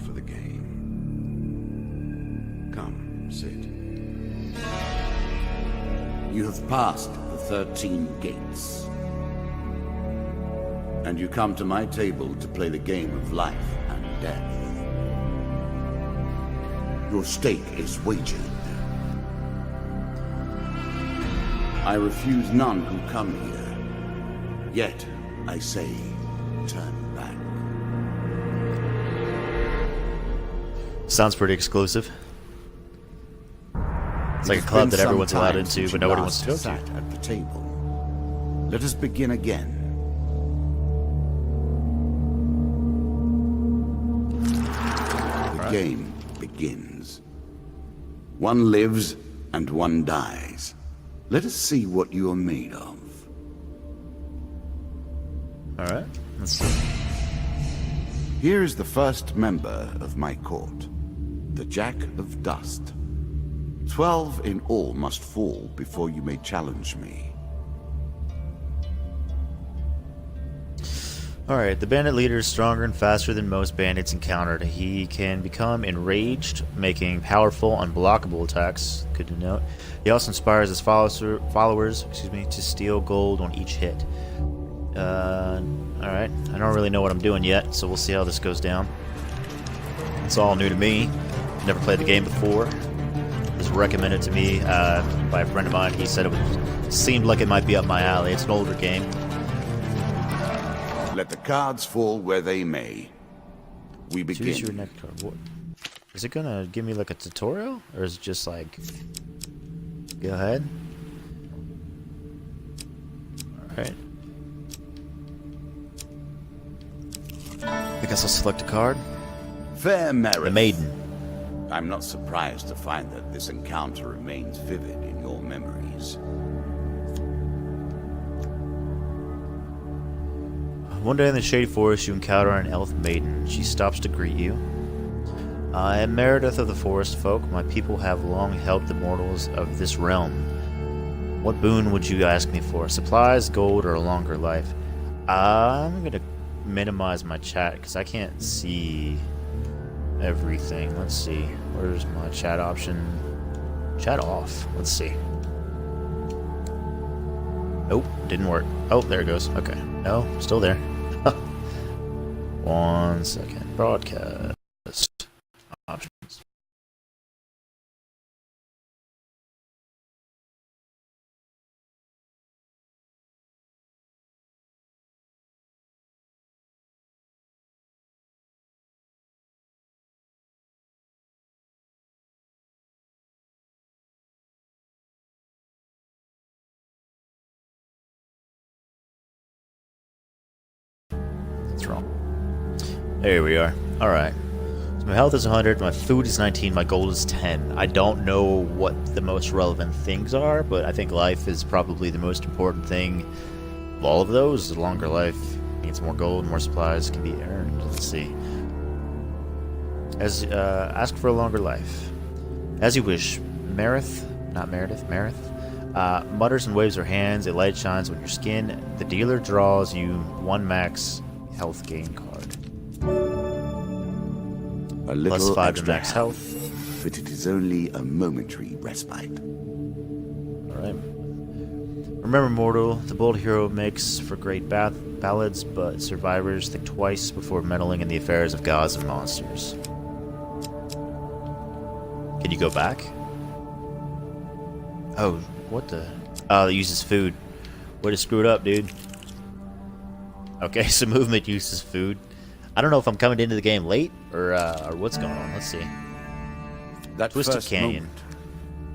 for the game. Come, sit. You have passed the 13 gates. And you come to my table to play the game of life and death. Your stake is wagered. I refuse none who come here. Yet, I say, turn back. Sounds pretty exclusive. It's like a club that everyone's allowed into, but nobody wants to go to. Sat at the table. Let us begin again. The game begins. One lives and one dies. Let us see what you are made of. Alright, let's see. Here is the first member of my court, the Jack of Dust. 12 in all must fall before you may challenge me. Alright, the bandit leader is stronger and faster than most bandits encountered. He can become enraged, making powerful, unblockable attacks. Good to note. He also inspires his followers to steal gold on each hit. Alright, I don't really know what I'm doing yet, so we'll see how this goes down. It's all new to me. Never played the game before. It was recommended to me by a friend of mine. He said it seemed like it might be up my alley. It's an older game. Let the cards fall where they may. We begin. Choose your next card. What? Is it gonna give me like a tutorial? Or is it just like... Go ahead. Alright. I guess I'll select a card. Fair Meredith. The Maiden. I'm not surprised to find that this encounter remains vivid in your memories. One day in the Shady Forest, you encounter an elf maiden. She stops to greet you. I am Meredith of the Forest Folk. My people have long helped the mortals of this realm. What boon would you ask me for? Supplies, gold, or a longer life? I'm gonna minimize my chat because I can't see everything. Let's see. Where's my chat option? Chat off. Let's see. Nope, didn't work. Oh, there it goes. Okay. No, still there. 1 second. Broadcast options. That's wrong. There we are. Alright. So my health is 100, my food is 19, my gold is 10. I don't know what the most relevant things are, but I think life is probably the most important thing of all of those. A longer life means more gold, more supplies can be earned. Let's see. Ask for a longer life. As you wish. Meredith mutters and waves her hands. A light shines on your skin. The dealer draws you 1 max health gain card. A little Plus 5 extra to max health. but it is only a momentary respite. Alright. Remember, mortal, the bold hero makes for great ballads, but survivors think twice before meddling in the affairs of gods and monsters. Can you go back? Oh, what the... Oh, it uses food. Way to screw it up, dude. Okay, so movement uses food. I don't know if I'm coming into the game late, or what's going on. Let's see. That Twisted first Canyon. moment,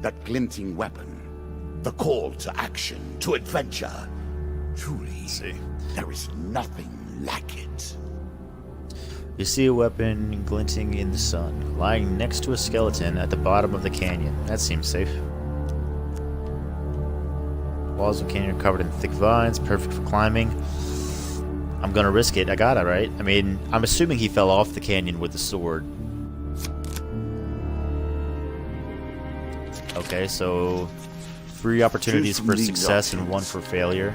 that glinting weapon, the call to action, to adventure. Truly, there is nothing like it. You see a weapon glinting in the sun, lying next to a skeleton at the bottom of the canyon. That seems safe. Walls of the canyon are covered in thick vines, perfect for climbing. I'm gonna risk it. I got it, right? I mean, I'm assuming he fell off the canyon with the sword. Okay, so 3 opportunities for success and 1 for failure.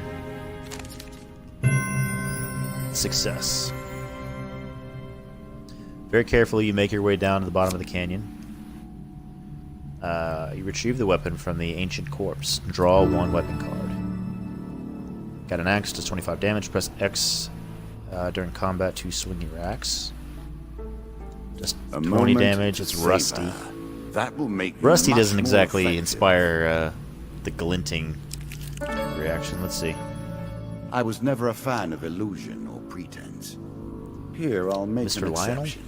Success. Very carefully, you make your way down to the bottom of the canyon. You retrieve the weapon from the ancient corpse. Draw 1 weapon card. Got an axe, does 25 damage. Press X during combat to swing your axe. Just 20 damage. It's rusty. That will make Rusty much doesn't more exactly effective. inspire the glinting reaction. Let's see. I was never a fan of illusion or pretense. Here, I'll make Mr. an Lionel? exception.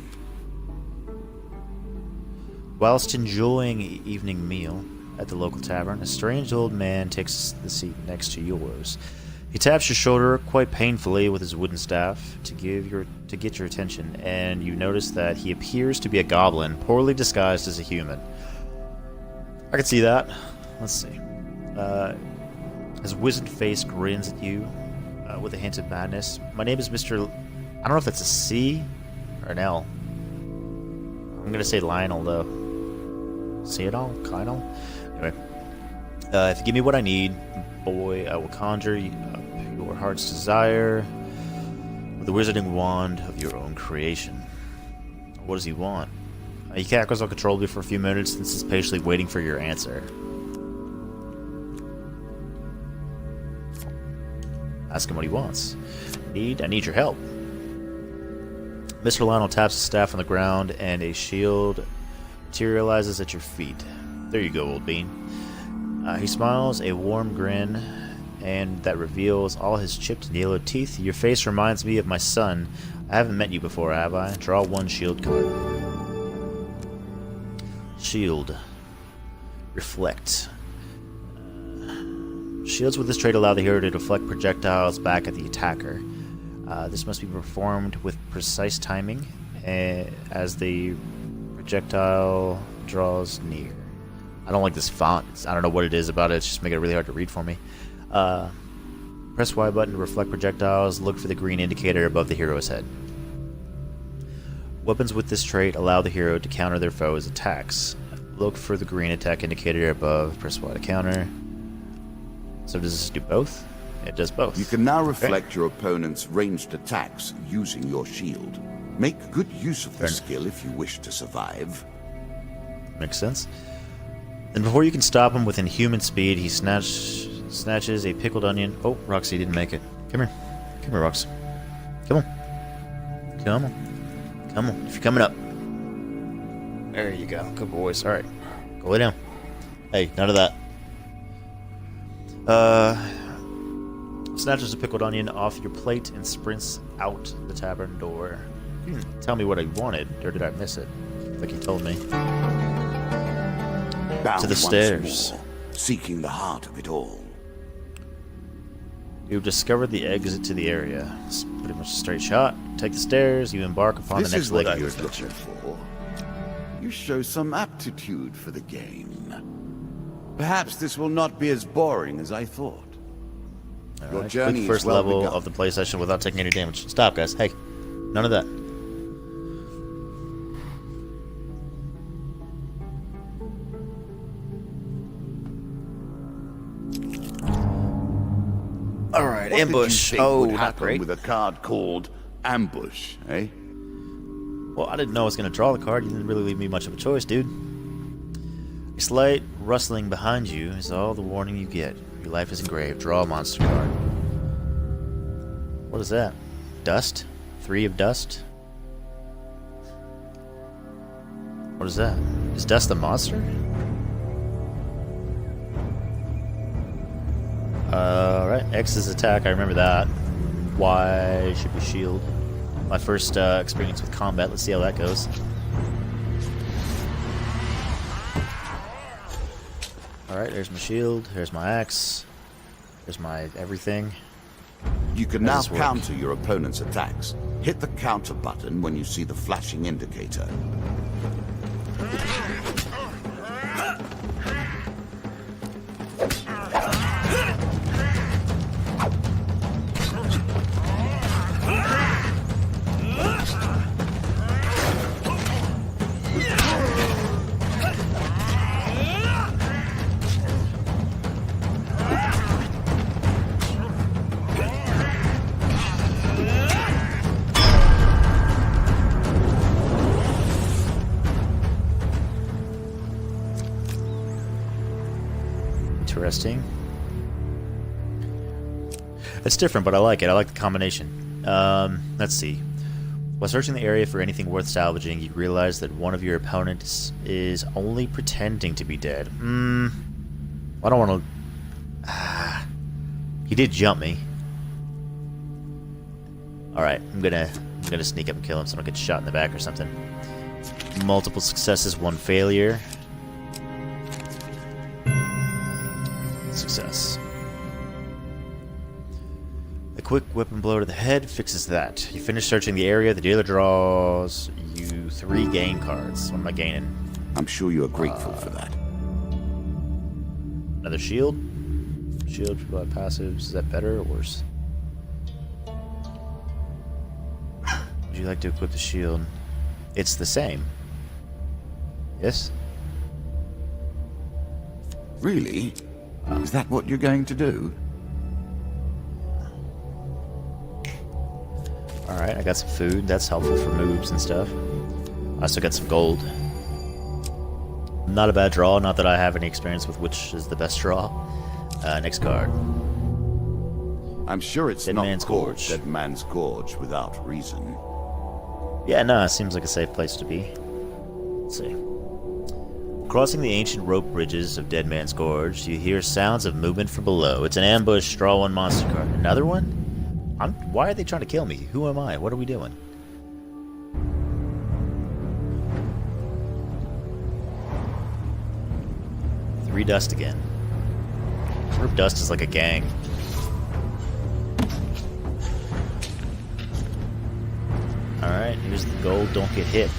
Whilst enjoying an evening meal at the local tavern, a strange old man takes the seat next to yours. He taps your shoulder quite painfully with his wooden staff to get your attention, and you notice that he appears to be a goblin, poorly disguised as a human. I can see that. Let's see. His wizened face grins at you with a hint of madness. My name is Mr. I don't know if that's a C or an L. I'm gonna say Lionel though. See it all? Kynal? Anyway. If you give me what I need, boy, I will conjure your heart's desire with the wizarding wand of your own creation. What does he want? He cackles uncontrollably for a few minutes and is patiently waiting for your answer. Ask him what he wants. I need your help. Mr. Lionel taps his staff on the ground and a shield materializes at your feet. There you go, old bean. He smiles a warm grin and that reveals all his chipped and yellow teeth. Your face reminds me of my son. I haven't met you before, have I? Draw 1 shield card. Shield. Reflect. Shields with this trait allow the hero to deflect projectiles back at the attacker. This must be performed with precise timing as the projectile draws near. I don't like this font. I don't know what it is about it. It's just making it really hard to read for me. Press Y button to reflect projectiles. Look for the green indicator above the hero's head. Weapons with this trait allow the hero to counter their foes' attacks. Look for the green attack indicator above. Press Y to counter. So does this do both? It does both. You can now reflect your opponent's ranged attacks using your shield. Make good use of the skill if you wish to survive. Makes sense. And before you can stop him within human speed, he snatches a pickled onion. Oh, Roxy didn't make it. Come here. Come here, Rox. Come on. Come on. Come on. If you're coming up. There you go. Good boys. Alright. Go lay down. Hey, none of that. Snatches a pickled onion off your plate and sprints out the tavern door. Tell me what I wanted, or did I miss it? Like he told me. Bound To the once stairs. more, seeking the heart of it all. You've discovered the exit to the area. It's pretty much a straight shot. Take the stairs, you embark upon This the next is leg what of I your was adventure. looking for. You show some aptitude for the game. Perhaps this will not be as boring as I thought. Your Alright, journey quick is first well level begun. of the play session without taking any damage. Stop, guys. Hey, none of that. Alright, What ambush. Did you think Oh, would not happen great. with a card called Ambush, eh? Well, I didn't know I was going to draw the card. You didn't really leave me much of a choice, dude. A slight rustling behind you is all the warning you get. Your life is engraved. Draw a monster card. What is that? Dust? 3 of dust? What is that? Is Dust a monster? Alright, X is attack, I remember that. Y should be shield. My first experience with combat, let's see how that goes. Alright, there's my shield, there's my axe, there's my everything. You can How now does this work? counter your opponent's attacks. Hit the counter button when you see the flashing indicator. Interesting. It's different, but I like it. I like the combination. Let's see. While searching the area for anything worth salvaging, you realize that one of your opponents is only pretending to be dead. I don't want to... he did jump me. Alright, I'm gonna sneak up and kill him so I don't get shot in the back or something. Multiple successes, one failure. Success. A quick weapon blow to the head fixes that. You finish searching the area, the dealer draws you 3 gain cards. What am I gaining? I'm sure you are grateful for that. Another shield? Shield for passives. Is that better or worse? Would you like to equip the shield? It's the same. Yes? Really? Is that what you're going to do? Alright, I got some food. That's helpful for moves and stuff. I also got some gold. Not a bad draw. Not that I have any experience with which is the best draw. Next card. I'm sure it's Dead not Man's called Gorge. Dead Man's Gorge without reason. Yeah, no, it seems like a safe place to be. Let's see. Crossing the ancient rope bridges of Dead Man's Gorge, you hear sounds of movement from below. It's an ambush. Draw 1 monster card. Another one? Why are they trying to kill me? Who am I? What are we doing? Three dust again. Group dust is like a gang. Alright, here's the gold. Don't get hit.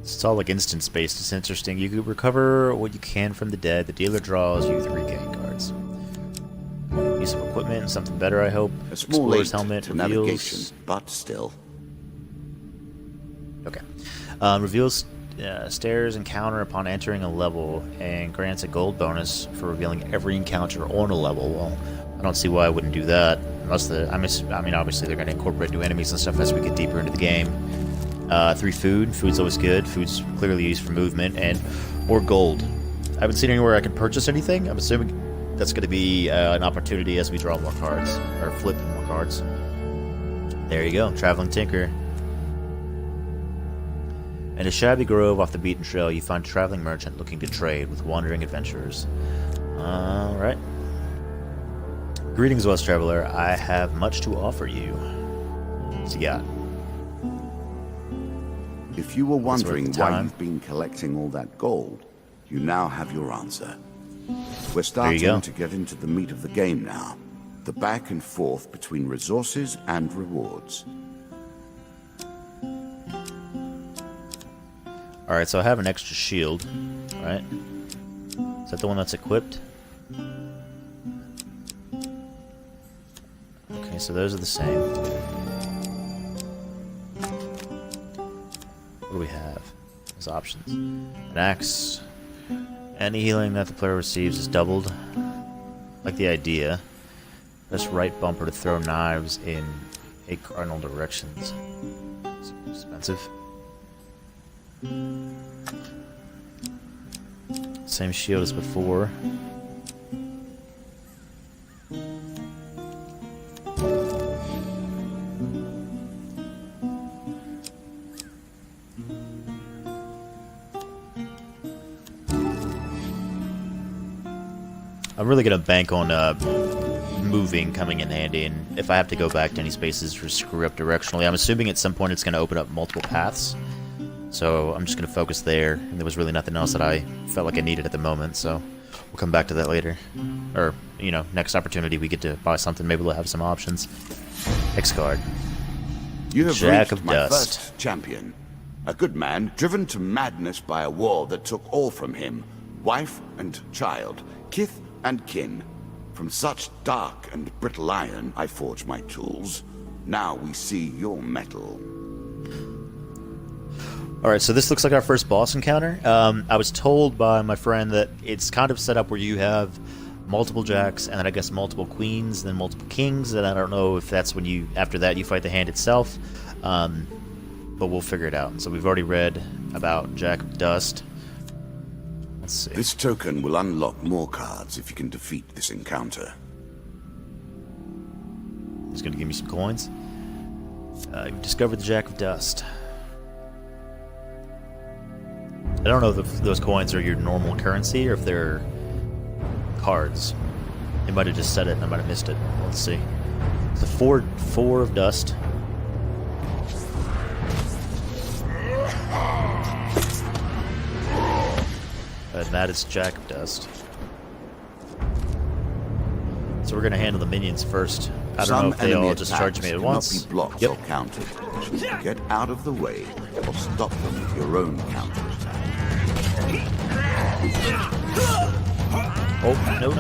It's all like instance based. It's interesting. You can recover what you can from the dead. The dealer draws you 3 game cards. Use some equipment, something better, I hope. A small Explorer's late helmet to reveals. navigation, but still. Okay. Reveals stairs encounter upon entering a level and grants a gold bonus for revealing every encounter on a level. Well, I don't see why I wouldn't do that. Unless I mean, obviously they're going to incorporate new enemies and stuff as we get deeper into the game. 3 food. Food's always good. Food's clearly used for movement or gold. I haven't seen anywhere I can purchase anything. I'm assuming that's going to be an opportunity as we draw more cards or flip more cards. There you go, Traveling Tinker. In a shabby grove off the beaten trail, you find a traveling merchant looking to trade with wandering adventurers. Alright. Greetings, West Traveler. I have much to offer you. What's you got? If you were wondering why time. you've been collecting all that gold, you now have your answer. We're go. starting to get into the meat of the game now. The back and forth between resources and rewards. Alright, so I have an extra shield, right? Is that the one that's equipped? Okay, so those are the same. What do we have as options? An axe. Any healing that the player receives is doubled. Like the idea. Press right bumper to throw knives in 8 cardinal directions. It's expensive. Same shield as before. I'm really gonna bank on moving coming in handy, and if I have to go back to any spaces or screw up directionally, I'm assuming at some point it's gonna open up multiple paths. So I'm just gonna focus there, and there was really nothing else that I felt like I needed at the moment, so we'll come back to that later. Or, you know, next opportunity we get to buy something, maybe we'll have some options. X card. You have Jack reached of my Dust. first champion. A good man, driven to madness by a war that took all from him. Wife and child, kith and kin. From such dark and brittle iron I forge my tools. Now we see your metal. Alright, so this looks like our first boss encounter. I was told by my friend that it's kind of set up where you have multiple jacks, and then I guess multiple queens, then multiple kings, and I don't know if that's when you, after that, you fight the hand itself. But we'll figure it out. So we've already read about Jack of Dust. Let's see. This token will unlock more cards if you can defeat this encounter. He's going to give me some coins. You've discovered the Jack of Dust. I don't know if those coins are your normal currency or if they're cards. They might have just said it and I might have missed it. Let's see. It's a four of dust. And that is Jack of Dust. So we're going to handle the minions first. I don't know if they all just charge me at once. Be blocked or countered. Get out of the way or stop them with your own counterattack. Oh, no.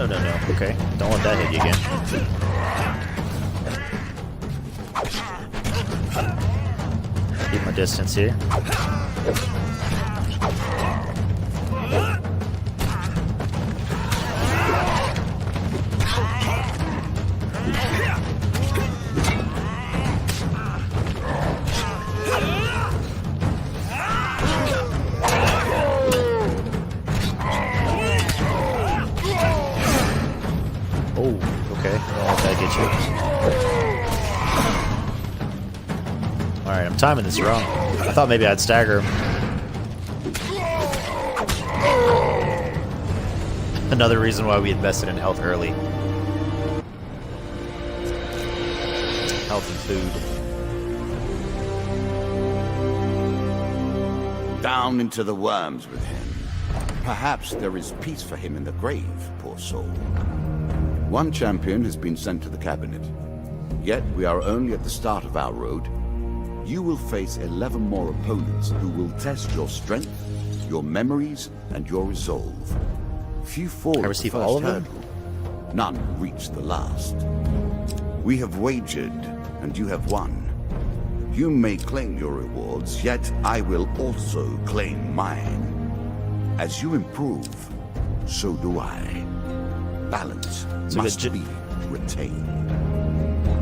Okay, don't let that hit you again. Keep my distance here. Alright, I'm timing this wrong. I thought maybe I'd stagger him. Another reason why we invested in health early. Health and food. Down into the worms with him. Perhaps there is peace for him in the grave, poor soul. One champion has been sent to the cabinet. Yet we are only at the start of our road. You will face 11 more opponents who will test your strength, your memories, and your resolve. Few fall I at receive the first all of them? hurdle. None reach the last. We have wagered, and you have won. You may claim your rewards, yet I will also claim mine. As you improve, so do I. Balance must be retained.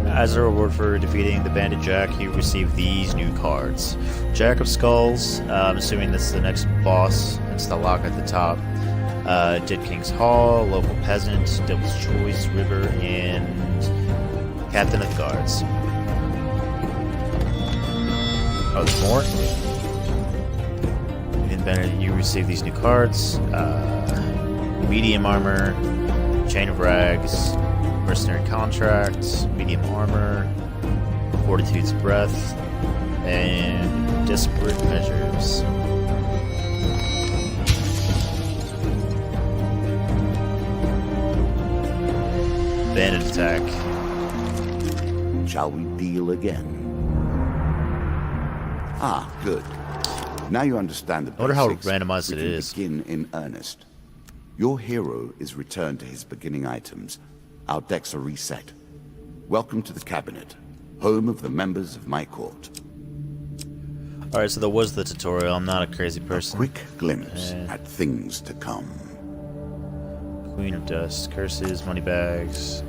As a reward for defeating the Bandit Jack, you receive these new cards. Jack of Skulls, I'm assuming this is the next boss. It's the lock at the top. Dead King's Hall, Local Peasant, Devil's Choice, River, and Captain of the Guards. Oh, there's more? In Bandit, you receive these new cards. Medium Armor, Chain of Rags, Mercenary Contract, Medium Armor, Fortitude's Breath, and Desperate Measures. Bandit Attack. Shall we deal again? Ah, good. Now you understand the basics. I wonder how randomized it is. Begin in earnest. Your hero is returned to his beginning items. Our decks are reset. Welcome to the cabinet, home of the members of my court. Alright, so that was the tutorial. I'm not a crazy A person. quick glimpse at things to come. Queen of Dust, Curses, Moneybags,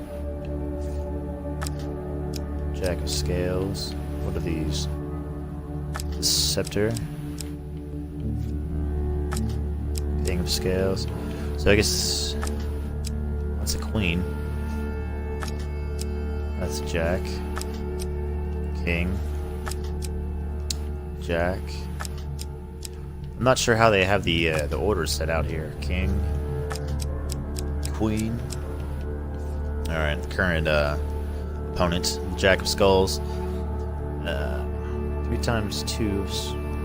Jack of Scales. What are these? The Scepter, King of Scales. So I guess that's a queen. That's Jack. King. Jack. I'm not sure how they have the orders set out here. King. Queen. Alright, the current opponent, Jack of Skulls. 3 times 2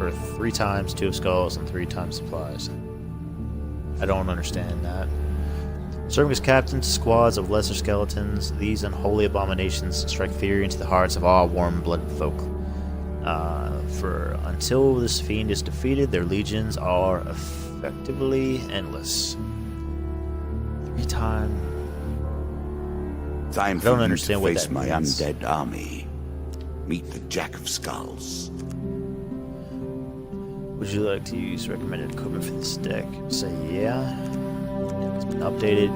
or 3 times 2 of skulls and 3 times supplies. I don't understand that. Serving as captain to squads of lesser skeletons, these unholy abominations strike fear into the hearts of all warm-blooded folk. For until this fiend is defeated, their legions are effectively endless. 3 times. Time I don't for you understand to what face that my means. undead army. Meet the Jack of Skulls. Would you like to use recommended equipment for this deck? Say yeah. It's been updated.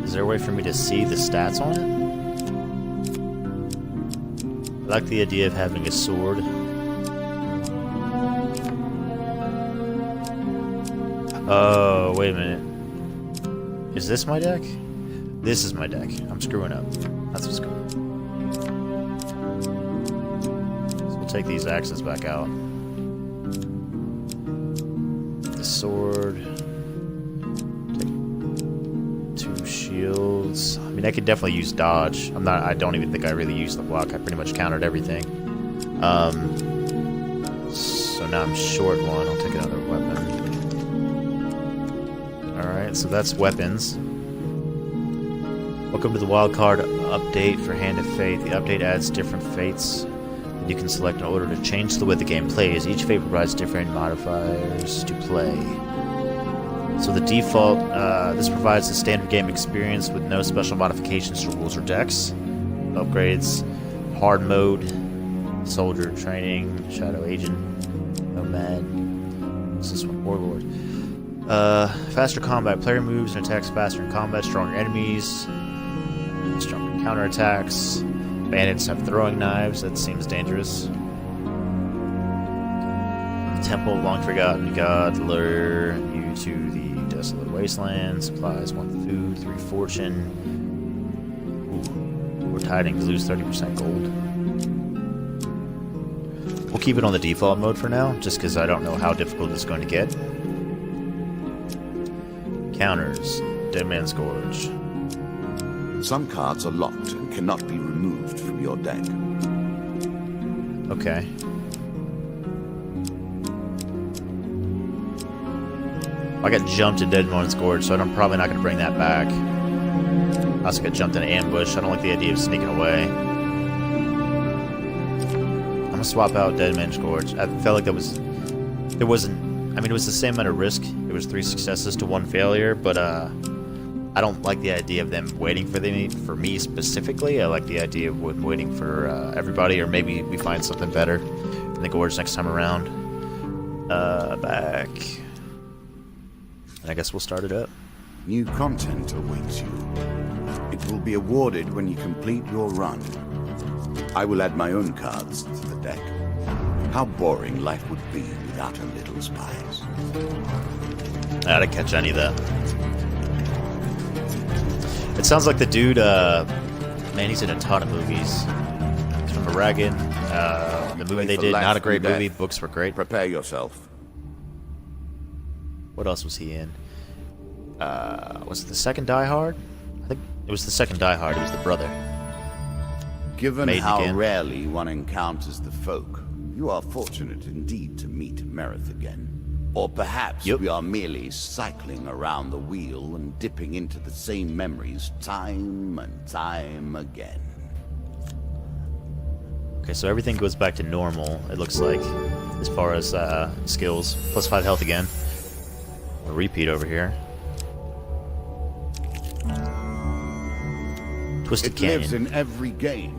Is there a way for me to see the stats on it? I like the idea of having a sword. Oh, wait a minute. Is this my deck? This is my deck. I'm screwing up. That's what's going on. So we'll take these axes back out. The sword. Take 2 shields. I mean, I could definitely use dodge. I don't even think I really used the block. I pretty much countered everything. So now I'm short 1. I'll take another weapon. Alright, so that's weapons. Welcome to the wildcard update for Hand of Fate. The update adds different fates you can select in order to change the way the game plays. Each fate provides different modifiers to play. So the default, this provides the standard game experience with no special modifications to rules or decks. Upgrades, hard mode, soldier training, shadow agent, nomad. What's this one? Warlord. Faster combat. Player moves and attacks faster in combat. Stronger enemies. Stronger counterattacks. Bandits have throwing knives. That seems dangerous. The Temple of Long Forgotten God lure you to the desolate wasteland. Supplies 1 food, 3 fortune. Ooh. 4 tidings. Lose 30% gold. We'll keep it on the default mode for now, just because I don't know how difficult it's going to get. Counters. Dead Man's Gorge. Some cards are locked and cannot be removed from your deck. Okay. I got jumped in Dead Man's Gorge, so I'm probably not going to bring that back. I also got jumped in an ambush. I don't like the idea of sneaking away. I'm going to swap out Dead Man's Gorge. I felt like it was the same amount of risk. It was 3 successes to 1 failure, but I don't like the idea of them waiting for me specifically. I like the idea of waiting for everybody, or maybe we find something better in the Gorge next time around. Back. And I guess we'll start it up. New content awaits you. It will be awarded when you complete your run. I will add my own cards to the deck. How boring life would be without a little spice. I didn't catch any of that. It sounds like the dude, man, he's in a ton of movies. He's from Aragon. The movie they did, not a great movie. Books were great. Prepare yourself. What else was he in? Was it the second Die Hard? I think it was the second Die Hard. He was the brother. Given Maiden how again. rarely one encounters the folk, you are fortunate indeed to meet Merith again. Or perhaps Yep. we are merely cycling around the wheel and dipping into the same memories time and time again. Okay, so everything goes back to normal, it looks like, as far as skills. Plus 5 health again. A repeat over here. Twisted It lives Canyon. in every game.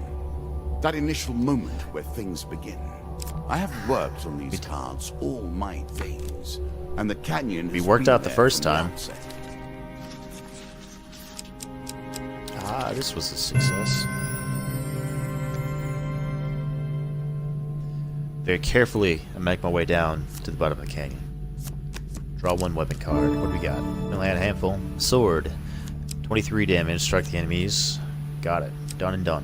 That initial moment where things begin. I have worked on these cards all my days, and the canyon We has worked been out the there first from the time. outset. Ah, this was a success. Very carefully, I make my way down to the bottom of the canyon. Draw 1 weapon card. What do we got? Only had a handful. Sword. 23 damage. Strike the enemies. Got it. Done and done.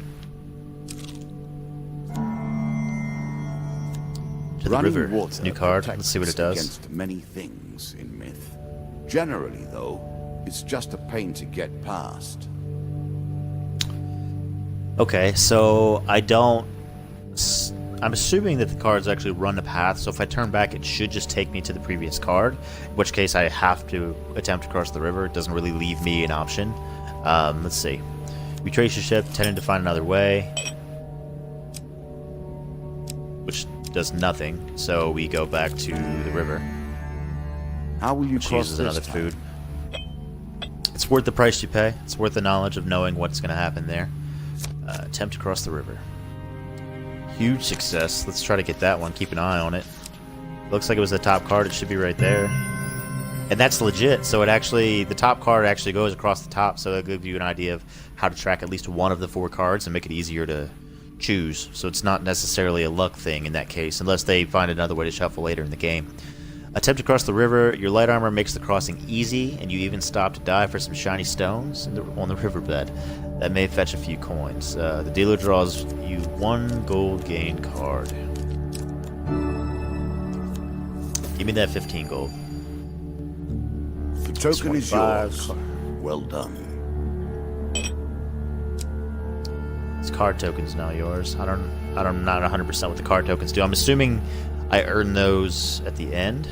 To the Running river. water New card. protects Let's see what it us does. against many things in myth. Generally, though, it's just a pain to get past. Okay, so I'm assuming that the cards actually run the path, so if I turn back, it should just take me to the previous card, in which case I have to attempt to cross the river. It doesn't really leave me an option. Let's see. Retrace your ship, tending to find another way, which does nothing, so we go back to the river. How will you Which cross uses this another time? food. It's worth the price you pay. It's worth the knowledge of knowing what's going to happen there. Attempt to cross the river. Huge success. Let's try to get that one. Keep an eye on it. Looks like it was the top card. It should be right there. And that's legit. So the top card actually goes across the top, so it'll give you an idea of how to track at least one of the 4 cards and make it easier to choose. So it's not necessarily a luck thing in that case, unless they find another way to shuffle later in the game. Attempt to cross the river. Your light armor makes the crossing easy, and you even stop to die for some shiny stones on the riverbed. That may fetch a few coins. The dealer draws you 1 gold gain card. Give me that 15 gold. The token is 25. yours. Well done. This card token's now yours. I'm not 100% what the card tokens do. I'm assuming I earn those at the end.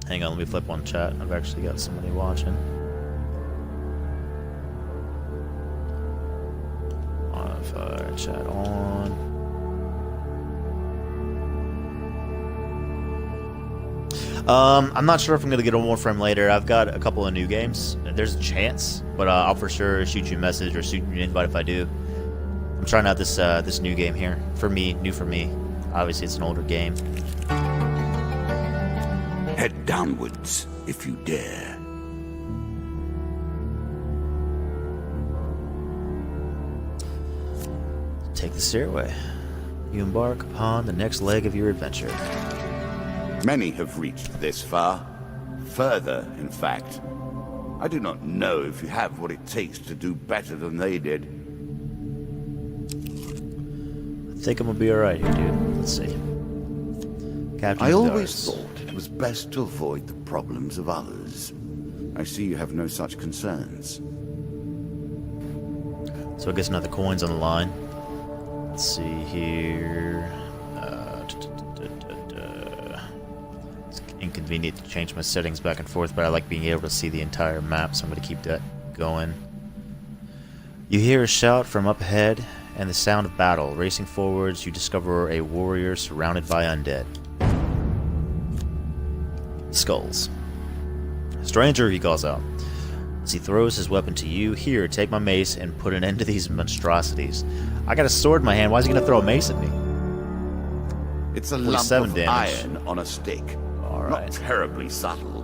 Hang on, let me flip on chat. I've actually got somebody watching. Modify chat on. I'm not sure if I'm going to get a Warframe later. I've got a couple of new games. There's a chance, but I'll for sure shoot you a message or shoot you an invite if I do. I'm trying out this new game here. For me, new for me. Obviously, it's an older game. Head downwards, if you dare. Take the stairway. You embark upon the next leg of your adventure. Many have reached this far. Further, in fact. I do not know if you have what it takes to do better than they did. I think I'm gonna be alright here, dude. Let's see. Captain I always Stars. thought it was best to avoid the problems of others. I see you have no such concerns. So I guess another coin's on the line. Let's see here. It's inconvenient to change my settings back and forth, but I like being able to see the entire map, so I'm going to keep that going. You hear a shout from up ahead and the sound of battle. Racing forwards, you discover a warrior surrounded by undead. Skulls. Stranger, he calls out. As he throws his weapon to you, here, take my mace and put an end to these monstrosities. I got a sword in my hand, why is he gonna throw a mace at me? It's a lump of damage. iron on a stick. Alright. Not terribly subtle.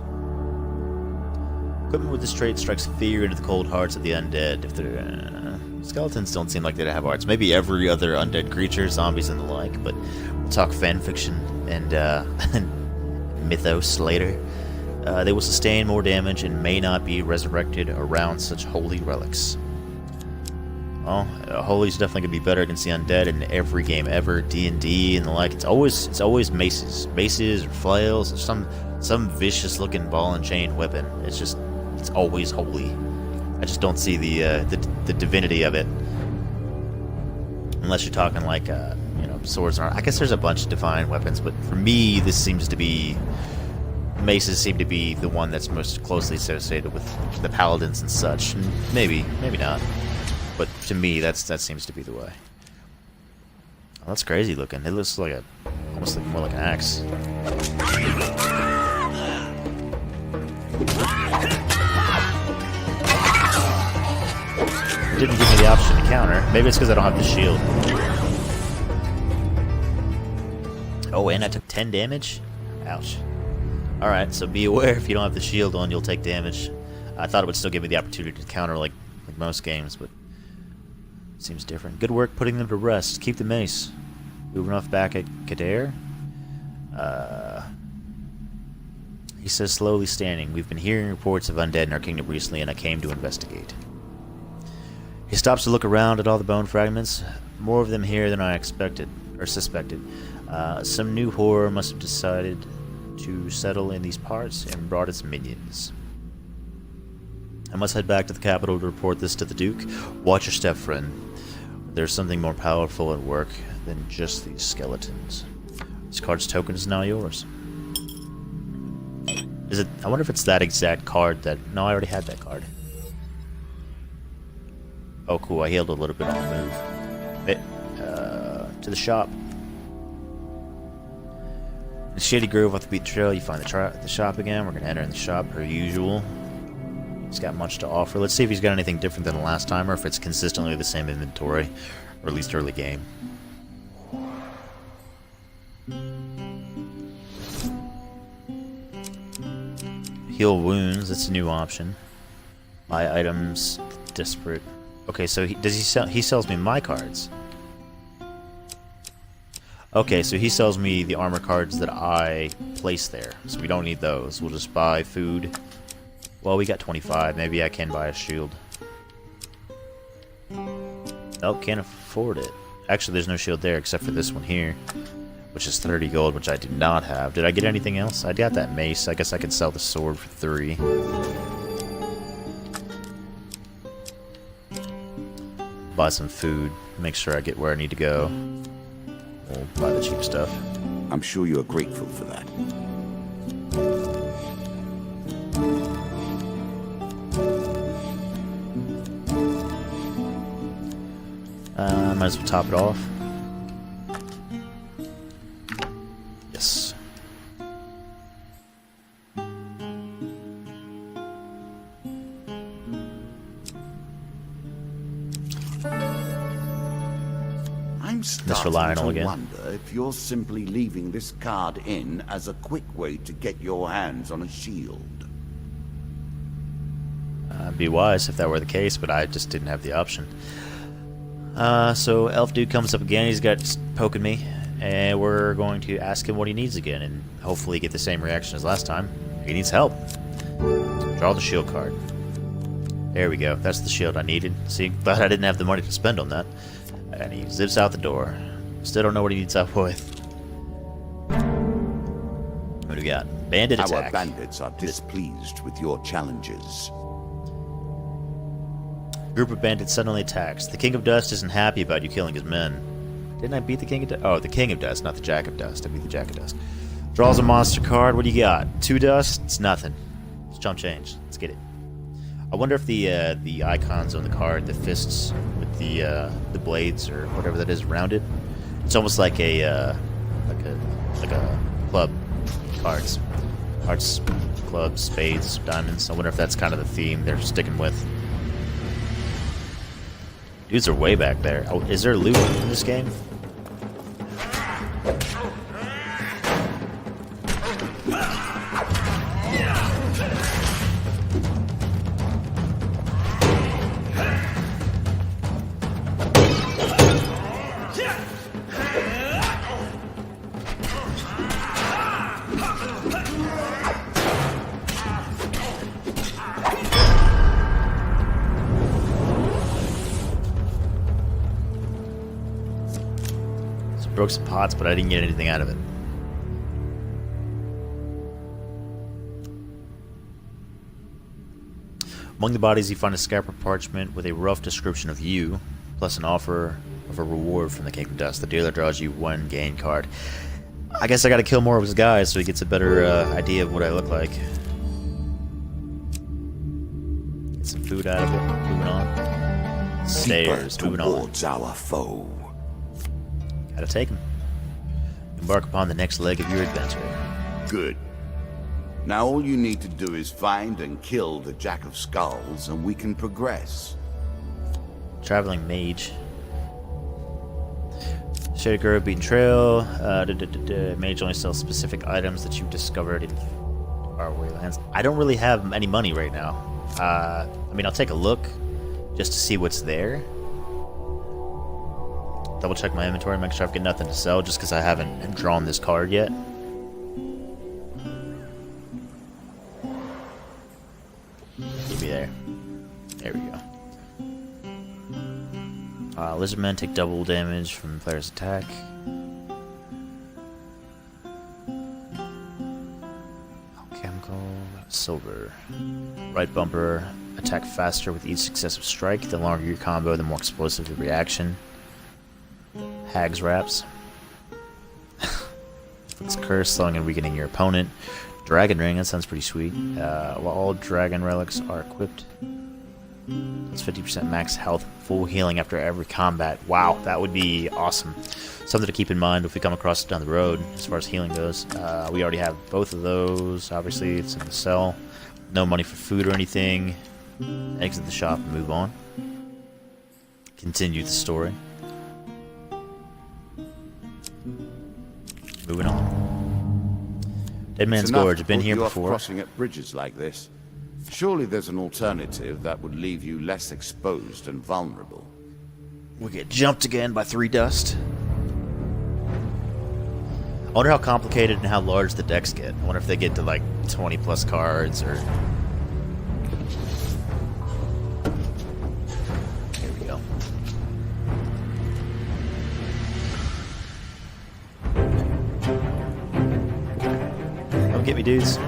Equipment with this trait strikes fear into the cold hearts of the undead. If they're skeletons don't seem like they'd have hearts. Maybe every other undead creature, zombies and the like, but we'll talk fanfiction and mythos later. They will sustain more damage and may not be resurrected around such holy relics. Well, holy's definitely gonna be better against the undead in every game ever, D&D and the like. It's always maces or flails or some vicious looking ball and chain weapon. It's always holy. I just don't see the divinity of it, unless you're talking like swords and I guess there's a bunch of divine weapons, but for me this seems to be. Maces seem to be the one that's most closely associated with the paladins and such. Maybe not. But to me, that seems to be the way. Oh, that's crazy looking. It looks like almost like more like an axe. It didn't give me the option to counter. Maybe it's because I don't have the shield. Oh, and I took 10 damage? Ouch. Alright, so be aware if you don't have the shield on, you'll take damage. I thought it would still give me the opportunity to counter like most games, but it seems different. Good work putting them to rest. Keep the mace. Moving off back at Kadir. He says, slowly standing, we've been hearing reports of undead in our kingdom recently, and I came to investigate. He stops to look around at all the bone fragments. More of them here than I expected. or suspected. Some new horror must have decided to settle in these parts and brought its minions. I must head back to the capital to report this to the Duke. Watch your step, friend. There's something more powerful at work than just these skeletons. This card's token is now yours. Is it? I wonder if it's that exact card that... No, I already had that card. Oh, cool. I healed a little bit on the move. To the shop. In Shady Grove off the beat trail, you find the shop again. We're going to enter in the shop per usual. He's got much to offer. Let's see if he's got anything different than the last time, or if it's consistently the same inventory, or at least early game. Heal wounds, that's a new option. Buy items, disparate. Okay, so he sells me my cards. Okay, so he sells me the armor cards that I place there. So we don't need those. We'll just buy food. Well, we got 25. Maybe I can buy a shield. Nope, can't afford it. Actually, there's no shield there except for this one here, which is 30 gold, which I do not have. Did I get anything else? I got that mace. I guess I could sell the sword for 3. Buy some food. Make sure I get where I need to go. We'll buy the cheap stuff. I'm sure you are grateful for that. Might as well top it off. Yes. I'm starting Lionel to again. wonder if you're simply leaving this card in as a quick way to get your hands on a shield. Be wise if that were the case, but I just didn't have the option. So Elf Dude comes up again. He's got poking me, and we're going to ask him what he needs again, and hopefully get the same reaction as last time. He needs help. Draw the shield card. There we go. That's the shield I needed. See, but I didn't have the money to spend on that. And he zips out the door. Still don't know what he needs help with. What do we got? Bandit attack. Our bandits are displeased with your challenges. Group of bandits suddenly attacks. The King of Dust isn't happy about you killing his men. Didn't I beat the King of Dust? Oh, the King of Dust, not the Jack of Dust. I beat the Jack of Dust. Draws a monster card. What do you got? 2 dust? It's nothing. It's chump change. Let's get it. I wonder if the icons on the card, the fists with the blades or whatever that is around it, it's almost like a club. Cards, hearts, clubs, spades, diamonds. I wonder if that's kind of the theme they're sticking with. Dudes are way back there. Oh, is there loot in this game? Broke some pots, but I didn't get anything out of it. Among the bodies, you find a scrap of parchment with a rough description of you, plus an offer of a reward from the King of Dust. The dealer draws you 1 gain card. I guess I gotta kill more of his guys so he gets a better idea of what I look like. Get some food out of it. Moving on. Stairs. Moving on. Towards our foe. Gotta take him. Embark upon the next leg of your adventure. Good. Now all you need to do is find and kill the Jack of Skulls, and we can progress. Traveling mage. Shady Grove, Beaten Trail. Mage only sells specific items that you've discovered in faraway lands. I don't really have any money right now. I mean, I'll take a look just to see what's there. Double check my inventory, make sure I've got nothing to sell just because I haven't drawn this card yet. We'll be there. There we go. Lizardmen take double damage from player's attack. silver. Right bumper, attack faster with each successive strike. The longer your combo, the more explosive the reaction. Hag's Wraps. It's curse, slowing and weakening your opponent. Dragon Ring, that sounds pretty sweet. While all dragon relics are equipped, it's 50% max health, full healing after every combat. Wow, that would be awesome. Something to keep in mind if we come across it down the road as far as healing goes. We already have both of those. Obviously, it's in the cell. No money for food or anything. Exit the shop and move on. Continue the story. Moving on. Dead Man's Gorge. I've been here before. Crossing at bridges like this. Surely there's an alternative that would leave you less exposed and vulnerable. We get jumped again by 3 dust. I wonder how complicated and how large the decks get. I wonder if they get to like 20 plus cards or... Here we go. Come get me, dudes.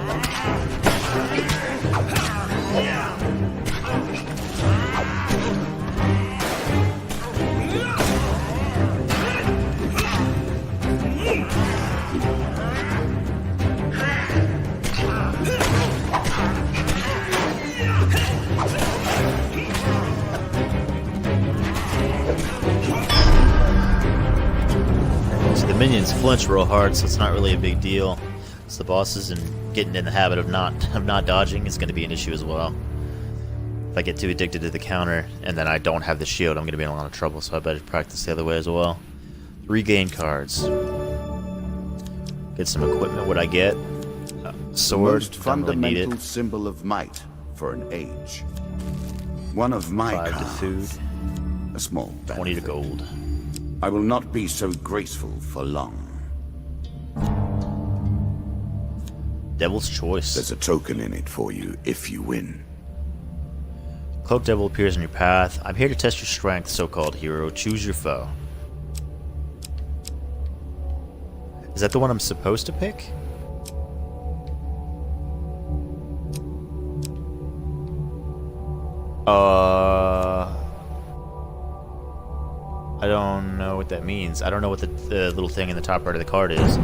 The minions flinch real hard, so it's not really a big deal. It's the bosses, and getting in the habit of not dodging is going to be an issue as well. If I get too addicted to the counter and then I don't have the shield, I'm going to be in a lot of trouble, so I better practice the other way as well. Regain cards. Get some equipment. What I get? Sword. Most fundamental symbol of might for an age. One of my 5 to cards. food. A small 20 to benefit. gold. I will not be so graceful for long. Devil's Choice. There's a token in it for you if you win. Cloak Devil appears in your path. I'm here to test your strength, so-called hero. Choose your foe. Is that the one I'm supposed to pick? I don't know what that means. I don't know what the little thing in the top right of the card is.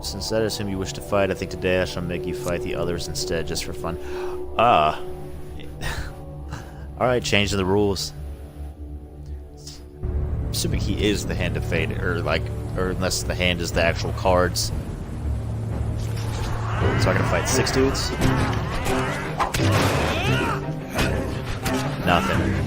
Since that is whom you wish to fight, I think today I shall make you fight the others instead, just for fun. Alright, changing the rules. I'm assuming he is the Hand of Fate, or unless the hand is the actual cards. So I gotta fight 6 dudes? Nothing.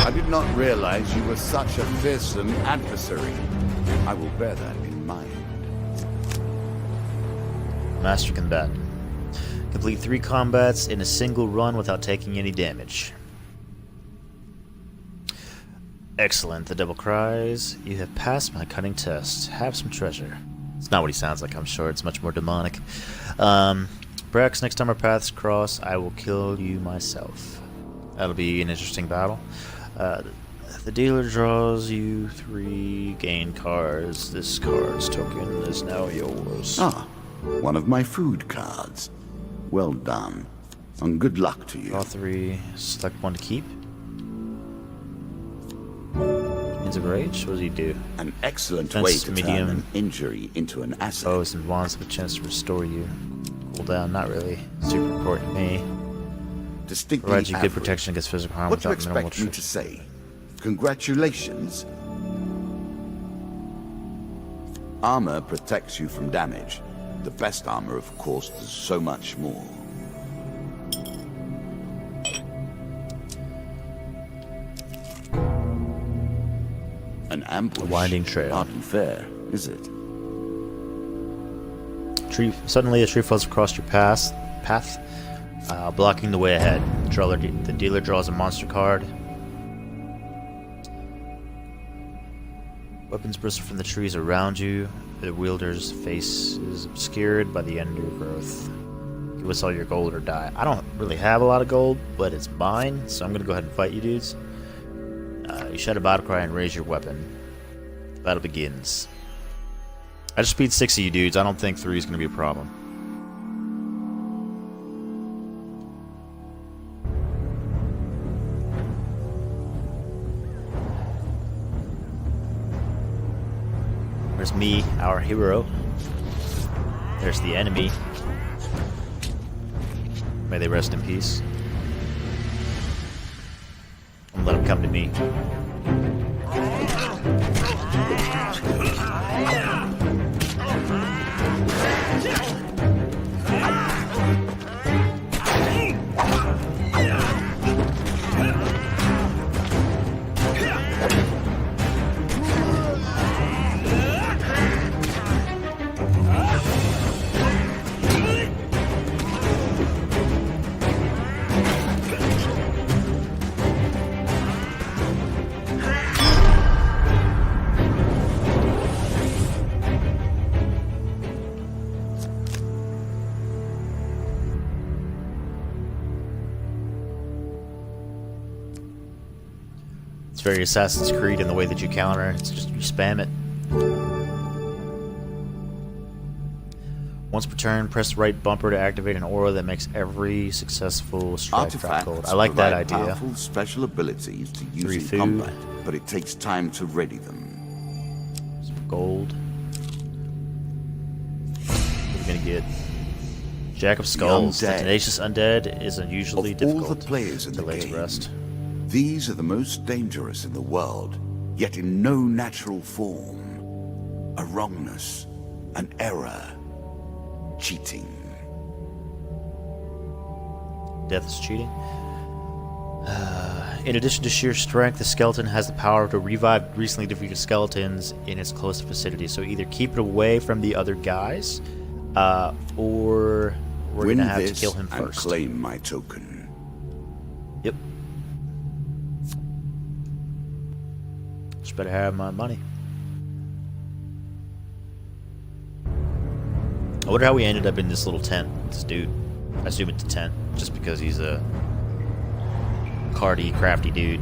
I did not realize you were such a fearsome adversary. I will bear that in mind. Master Combatant. Complete 3 combats in a single run without taking any damage. Excellent. The devil cries, "You have passed my cunning test. Have some treasure." It's not what he sounds like, I'm sure. It's much more demonic. Brax, next time our paths cross, I will kill you myself. That'll be an interesting battle. The dealer draws you 3 gain cards. This card's token is now yours. Ah, one of my food cards. Well done. And good luck to you. Draw 3, select 1 to keep. Means of Rage? What does he do? An excellent Defense, way to medium. turn an injury into an asset. Bows and wands have a chance to restore you. Cooldown, not really super important to me. Distinctly Provides you good average. protection against physical harm What do you without minimal expect me to say? Congratulations. Armor protects you from damage. The best armor, of course, does so much more. An ambush. Winding trail. Hardly fair, is it? Suddenly, a tree falls across your path, blocking the way ahead. The dealer draws a monster card. Weapons bristle from the trees around you. The wielder's face is obscured by the undergrowth. Give us all your gold or die. I don't really have a lot of gold, but it's mine, so I'm going to go ahead and fight you dudes. You shout a battle cry and raise your weapon. The battle begins. I just beat 6 of you dudes. I don't think 3 is going to be a problem. There's me, our hero. There's the enemy. May they rest in peace. And let them come to me. It's very Assassin's Creed in the way that you counter. It's just you spam it. Once per turn, press the right bumper to activate an aura that makes every successful strike drop gold. I like that idea. Powerful special abilities to use in combat, but it takes time to ready them. Some gold. What are we gonna get? Jack of Skulls. The tenacious undead is unusually difficult all the players in to the lay to game, rest. These are the most dangerous in the world, yet in no natural form. A wrongness, an error, cheating. Death is cheating. In addition to sheer strength, the skeleton has the power to revive recently defeated skeletons in its close vicinity. So either keep it away from the other guys, or we're going to have to kill him first. And claim my token. Yep. Just better have my money. I wonder how we ended up in this little tent with this dude. I assume it's a tent, just because he's a cardy, crafty dude.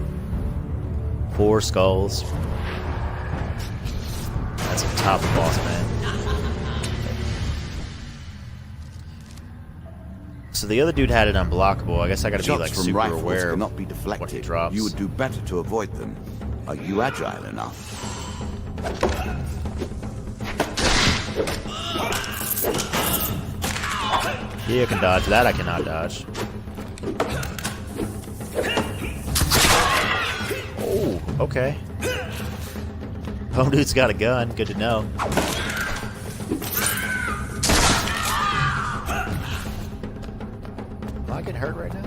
4 skulls. That's a top boss, man. So the other dude had it unblockable. I guess I gotta be like super aware of cannot be deflected. What he drops. You would do better to avoid them. Are you agile enough? Yeah, I can dodge. That I cannot dodge. Oh, okay. Home dude's got a gun. Good to know. Am I getting hurt right now?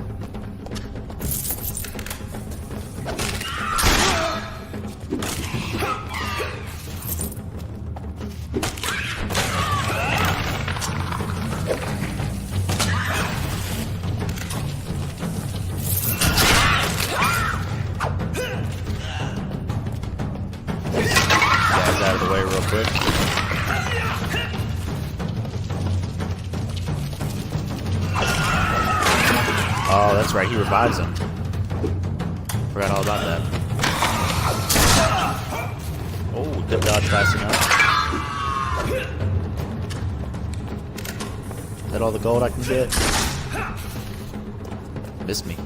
Out of the way real quick. Oh, that's right, he revives him. Forgot all about that. Oh, good dodge fast enough. Is that all the gold I can get? Missed me.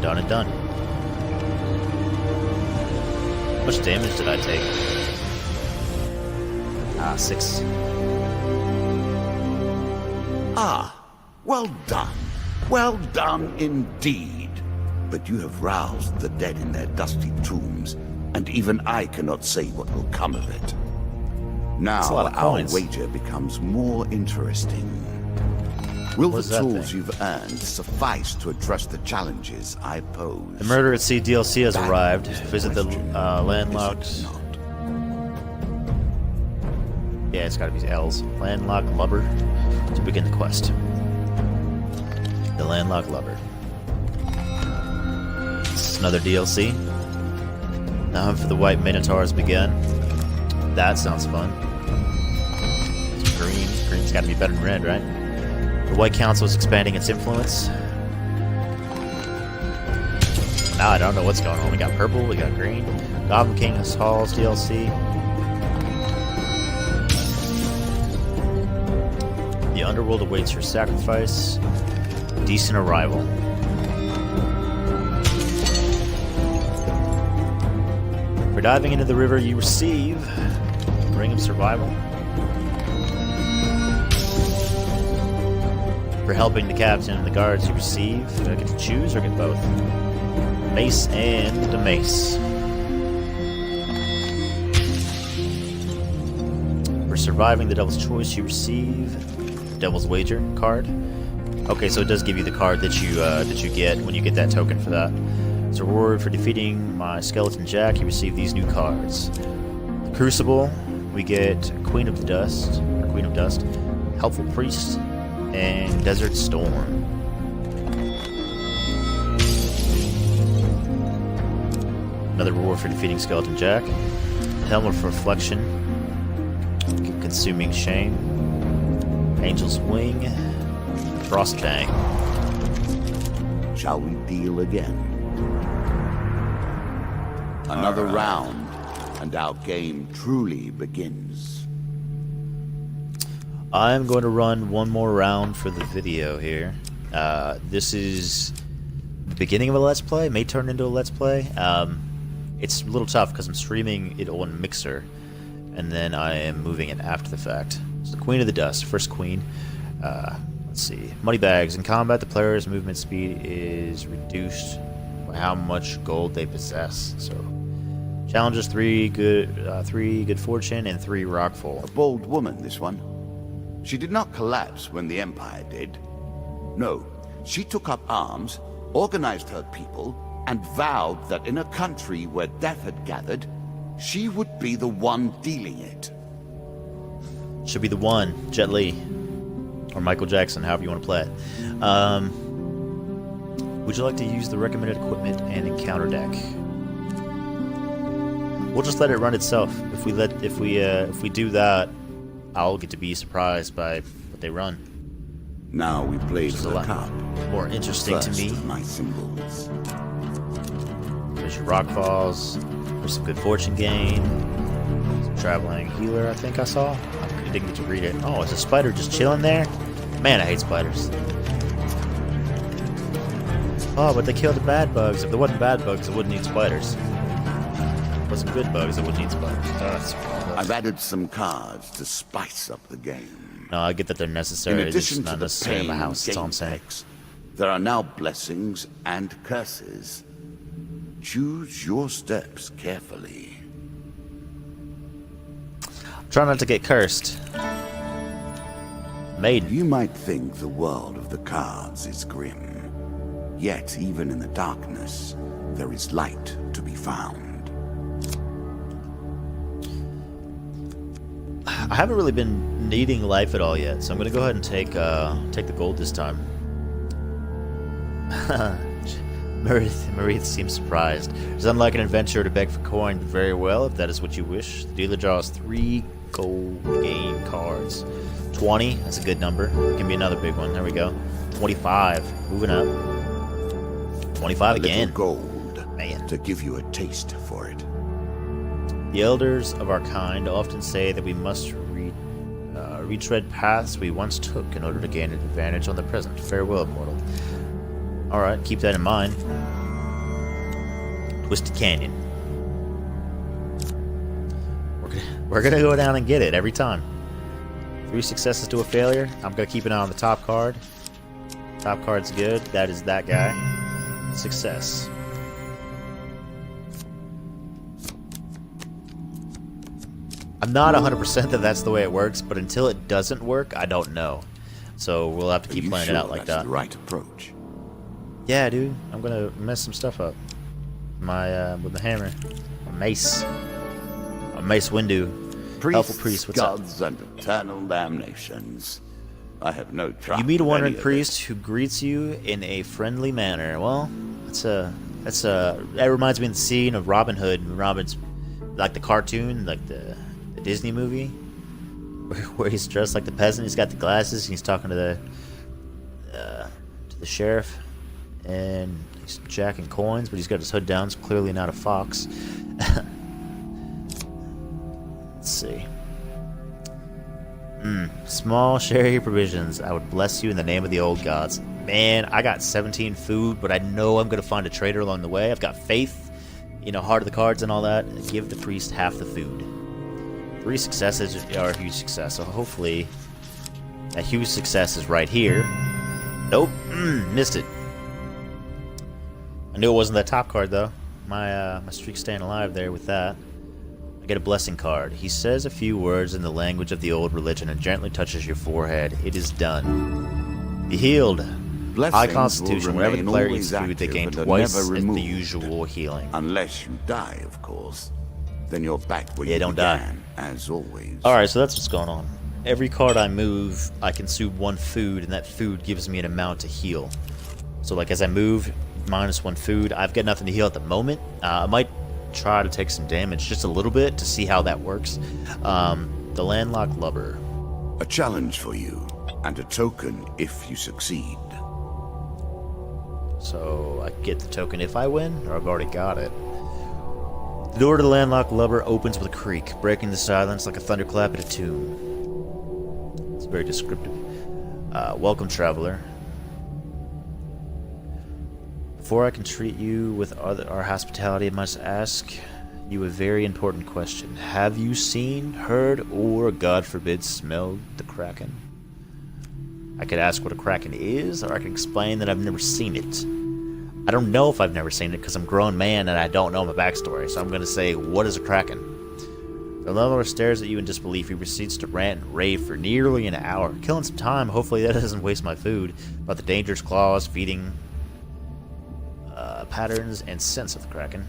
Done and done. How much damage did I take? 6. Ah, well done. Well done indeed. But you have roused the dead in their dusty tombs, and even I cannot say what will come of it. Now our wager becomes more interesting. Will the tools you've earned suffice to address the challenges I pose? The Murder at Sea DLC has arrived. Visit the landlocked Yeah, it's gotta be L's. Landlocked Lubber to begin the quest. The Landlocked Lubber. This is another DLC. Now for the White Minotaurs begun. That sounds fun. It's green. Green's gotta be better than red, right? The White Council is expanding its influence. Now I don't know what's going on. We got purple, we got green. Goblin King has Halls DLC. The underworld awaits your sacrifice. Decent arrival. For diving into the river, you receive Ring of Survival. For helping the captain and the guards, you receive. Do I get to choose or get both? Mace and a mace. For surviving the Devil's Choice, you receive Devil's Wager card. Okay, so it does give you the card that you get when you get that token for that. As a reward for defeating my Skeleton Jack, you receive these new cards. The Crucible, we get Queen of Dust, Helpful Priest, and Desert Storm. Another reward for defeating Skeleton Jack. Helm of Reflection, Consuming Shame, Angel's Wing, Frostfang. Shall we deal again? Another round, and our game truly begins. I'm going to run one more round for the video here. This is the beginning of a Let's Play. May turn into a Let's Play. It's a little tough because I'm streaming it on Mixer, and then I am moving it after the fact. So the Queen of the Dust, first Queen. Let's see. Money bags. In combat, the player's movement speed is reduced by how much gold they possess. So, challenges 3 good fortune and 3 rockfall. A bold woman, this one. She did not collapse when the Empire did. No, she took up arms, organized her people, and vowed that in a country where death had gathered, she would be the one dealing it. Should be the one, Jet Li. Or Michael Jackson, however you want to play it. Would you like to use the recommended equipment and encounter deck? We'll just let it run itself. If we do that, I'll get to be surprised by what they run. Now we play for the cup. More interesting to me. My symbols. There's your rock falls. There's some good fortune gain. Some traveling healer, I think I saw. I didn't get to read it. Oh, is a spider just chilling there? Man, I hate spiders. Oh, but they killed the bad bugs. If there wasn't bad bugs, it wouldn't need spiders. If there wasn't good bugs, it wouldn't need spiders. I've added some cards to spice up the game. No, I get that they're necessary. In addition it's just not to the necessary in my pain house. That's all I'm game saying. decks, there are now blessings and curses. Choose your steps carefully. Try not to get cursed. Maiden. You might think the world of the cards is grim. Yet, even in the darkness, there is light to be found. I haven't really been needing life at all yet, so I'm going to go ahead and take the gold this time. Marith seems surprised. It's unlike an adventurer to beg for coin. Very well, if that is what you wish. The dealer draws 3 gold game cards. 20, that's a good number. Give me another big one. There we go. 25, moving up. 25 again. Gold, man, to give you a taste for it. The elders of our kind often say that we must retread paths we once took in order to gain an advantage on the present. Farewell, mortal. Alright, keep that in mind. Twisted Canyon. We're gonna go down and get it every time. 3 successes to a failure. I'm gonna keep an eye on the top card. Top card's good. That is that guy. Success. I'm not 100% that that's the way it works, but until it doesn't work, I don't know. So we'll have to keep playing it out like that. The right approach. Yeah, dude. I'm gonna mess some stuff up. My with the hammer, a mace Windu. Helpful priest, what's up? gods, and eternal damnations. I have no trouble. You meet a with wandering any of priest this. who greets you in a friendly manner. Well, that reminds me of the scene of Robin Hood. Robin's like the cartoon, like the Disney movie, where he's dressed like the peasant. He's got the glasses. And he's talking to the sheriff, and he's jacking coins, but he's got his hood down. It's clearly not a fox. Let's see. Small share your provisions. I would bless you in the name of the old gods. Man, I got 17 food, but I know I'm going to find a trader along the way. I've got faith, heart of the cards and all that. Give the priest half the food. 3 successes are a huge success, so hopefully that huge success is right here. Nope, missed it. I knew it wasn't that top card, though. My streak's staying alive there with that. I get a blessing card. He says a few words in the language of the old religion and gently touches your forehead. It is done. Be healed. Blessings High constitution. will Whenever the remain player always eats food, they active gain and are twice never as the removed. usual healing. Unless you die, of course. Then you're back where Yeah, you don't began, as always. Alright, so that's what's going on. Every card I move, I consume 1 food, and that food gives me an amount to heal. So, like, as I move, -1 food. I've got nothing to heal at the moment. I might try to take some damage, just a little bit, to see how that works. The landlocked lover. A challenge for you, and a token if you succeed. So, I get the token if I win, or I've already got it. The door to the landlocked lover opens with a creak, breaking the silence like a thunderclap at a tomb. It's very descriptive. Welcome, traveler. Before I can treat you with our hospitality, I must ask you a very important question. Have you seen, heard, or, God forbid, smelled the Kraken? I could ask what a Kraken is, or I can explain that I've never seen it. I don't know if I've never seen it because I'm a grown man and I don't know my backstory, so I'm going to say, what is a Kraken? The landlord stares at you in disbelief. He proceeds to rant and rave for nearly an hour, killing some time. Hopefully that doesn't waste my food. About the dangerous claws, feeding patterns, and sense of the Kraken.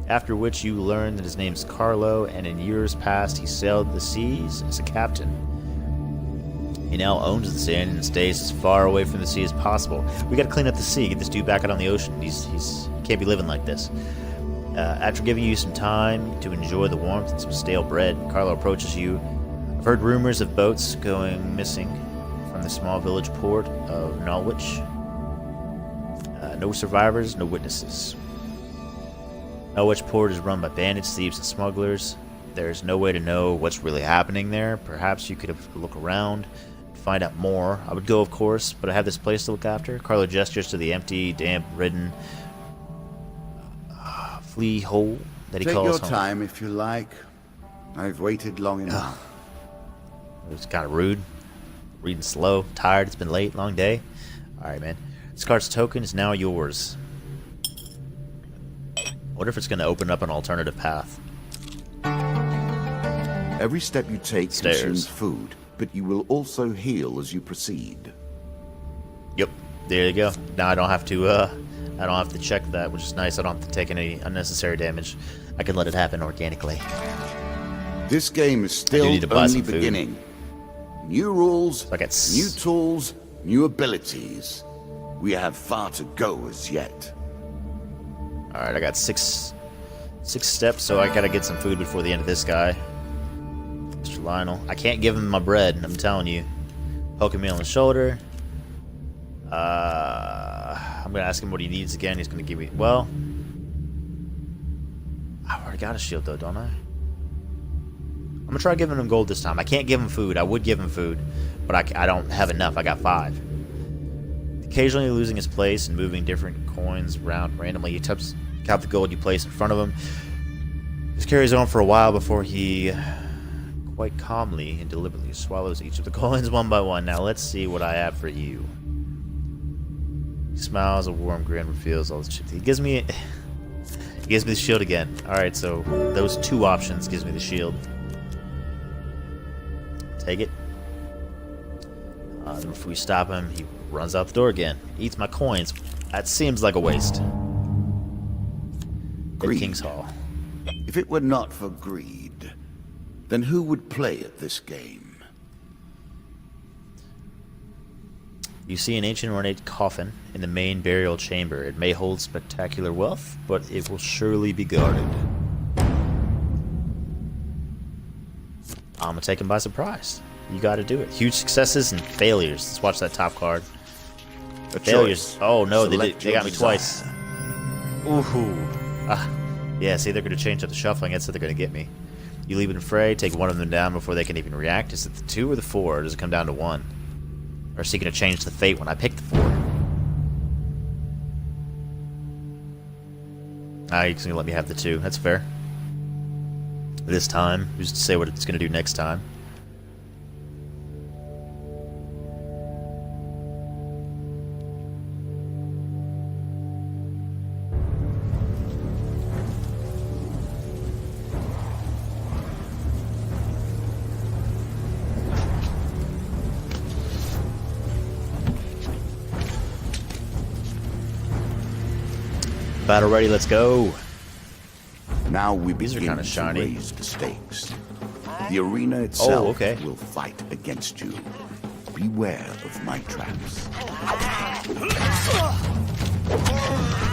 After which you learn that his name's Carlo, and in years past he sailed the seas as a captain. He now owns the sand and stays as far away from the sea as possible. We gotta clean up the sea, get this dude back out on the ocean. He can't be living like this. After giving you some time to enjoy the warmth and some stale bread, Carlo approaches you. I've heard rumors of boats going missing from the small village port of Norwich. No survivors, no witnesses. Norwich port is run by bandits, thieves, and smugglers. There's no way to know what's really happening there. Perhaps you could have a look around and find out more. I would go, of course, but I have this place to look after. Carlo gestures to the empty, damp-ridden flea hole that he Take calls your home. time if you like. I've waited long enough. It was kind of rude. Reading slow, tired, it's been late, long day. Alright, man. This card's token is now yours. I wonder if it's going to open up an alternative path. Every step you take Stairs. consumes food, but you will also heal as you proceed. Yep, there you go. Now I don't have to check that, which is nice. I don't have to take any unnecessary damage. I can let it happen organically. This game is still need to buy only some food. beginning. New rules, So I got new tools, new abilities. We have far to go as yet. Alright, I got six steps, so I gotta get some food before the end of this guy. Mr. Lionel. I can't give him my bread, I'm telling you. Poking me on the shoulder. I'm gonna ask him what he needs again. He's gonna give me... Well... I've already got a shield, though, don't I? I'm gonna try giving him gold this time. I can't give him food. I would give him food, but I don't have enough. I got 5. Occasionally losing his place and moving different coins around randomly. You count the gold you place in front of him. This carries on for a while before he quite calmly and deliberately swallows each of the coins one by one. Now let's see what I have for you. He smiles, a warm grin reveals all his chips. He gives me the shield again. Alright, so those 2 options gives me the shield. Take it. Then before we stop him, he runs out the door again. Eats my coins. That seems like a waste. At Greed. King's Hall. If it were not for greed, Then who would play at this game? You see an ancient ornate coffin in the main burial chamber. It may hold spectacular wealth, but it will surely be guarded. I'm gonna take him by surprise. You gotta do it. Huge successes and failures. Let's watch that top card. Failures. Oh no, they got me twice. Ooh. Yeah, see, they're gonna change up the shuffling. That's how they're gonna get me. You leave it in fray, take one of them down before they can even react. Is it the 2 or the 4, or does it come down to 1? Or is he gonna change the fate when I pick the 4? He's gonna let me have the 2. That's fair. This time, who's to say what it's gonna do next time? Battle ready, let's go. Now we These are begin kinda to shiny. raise the stakes. The arena itself okay. will fight against you. Beware of my traps. Man,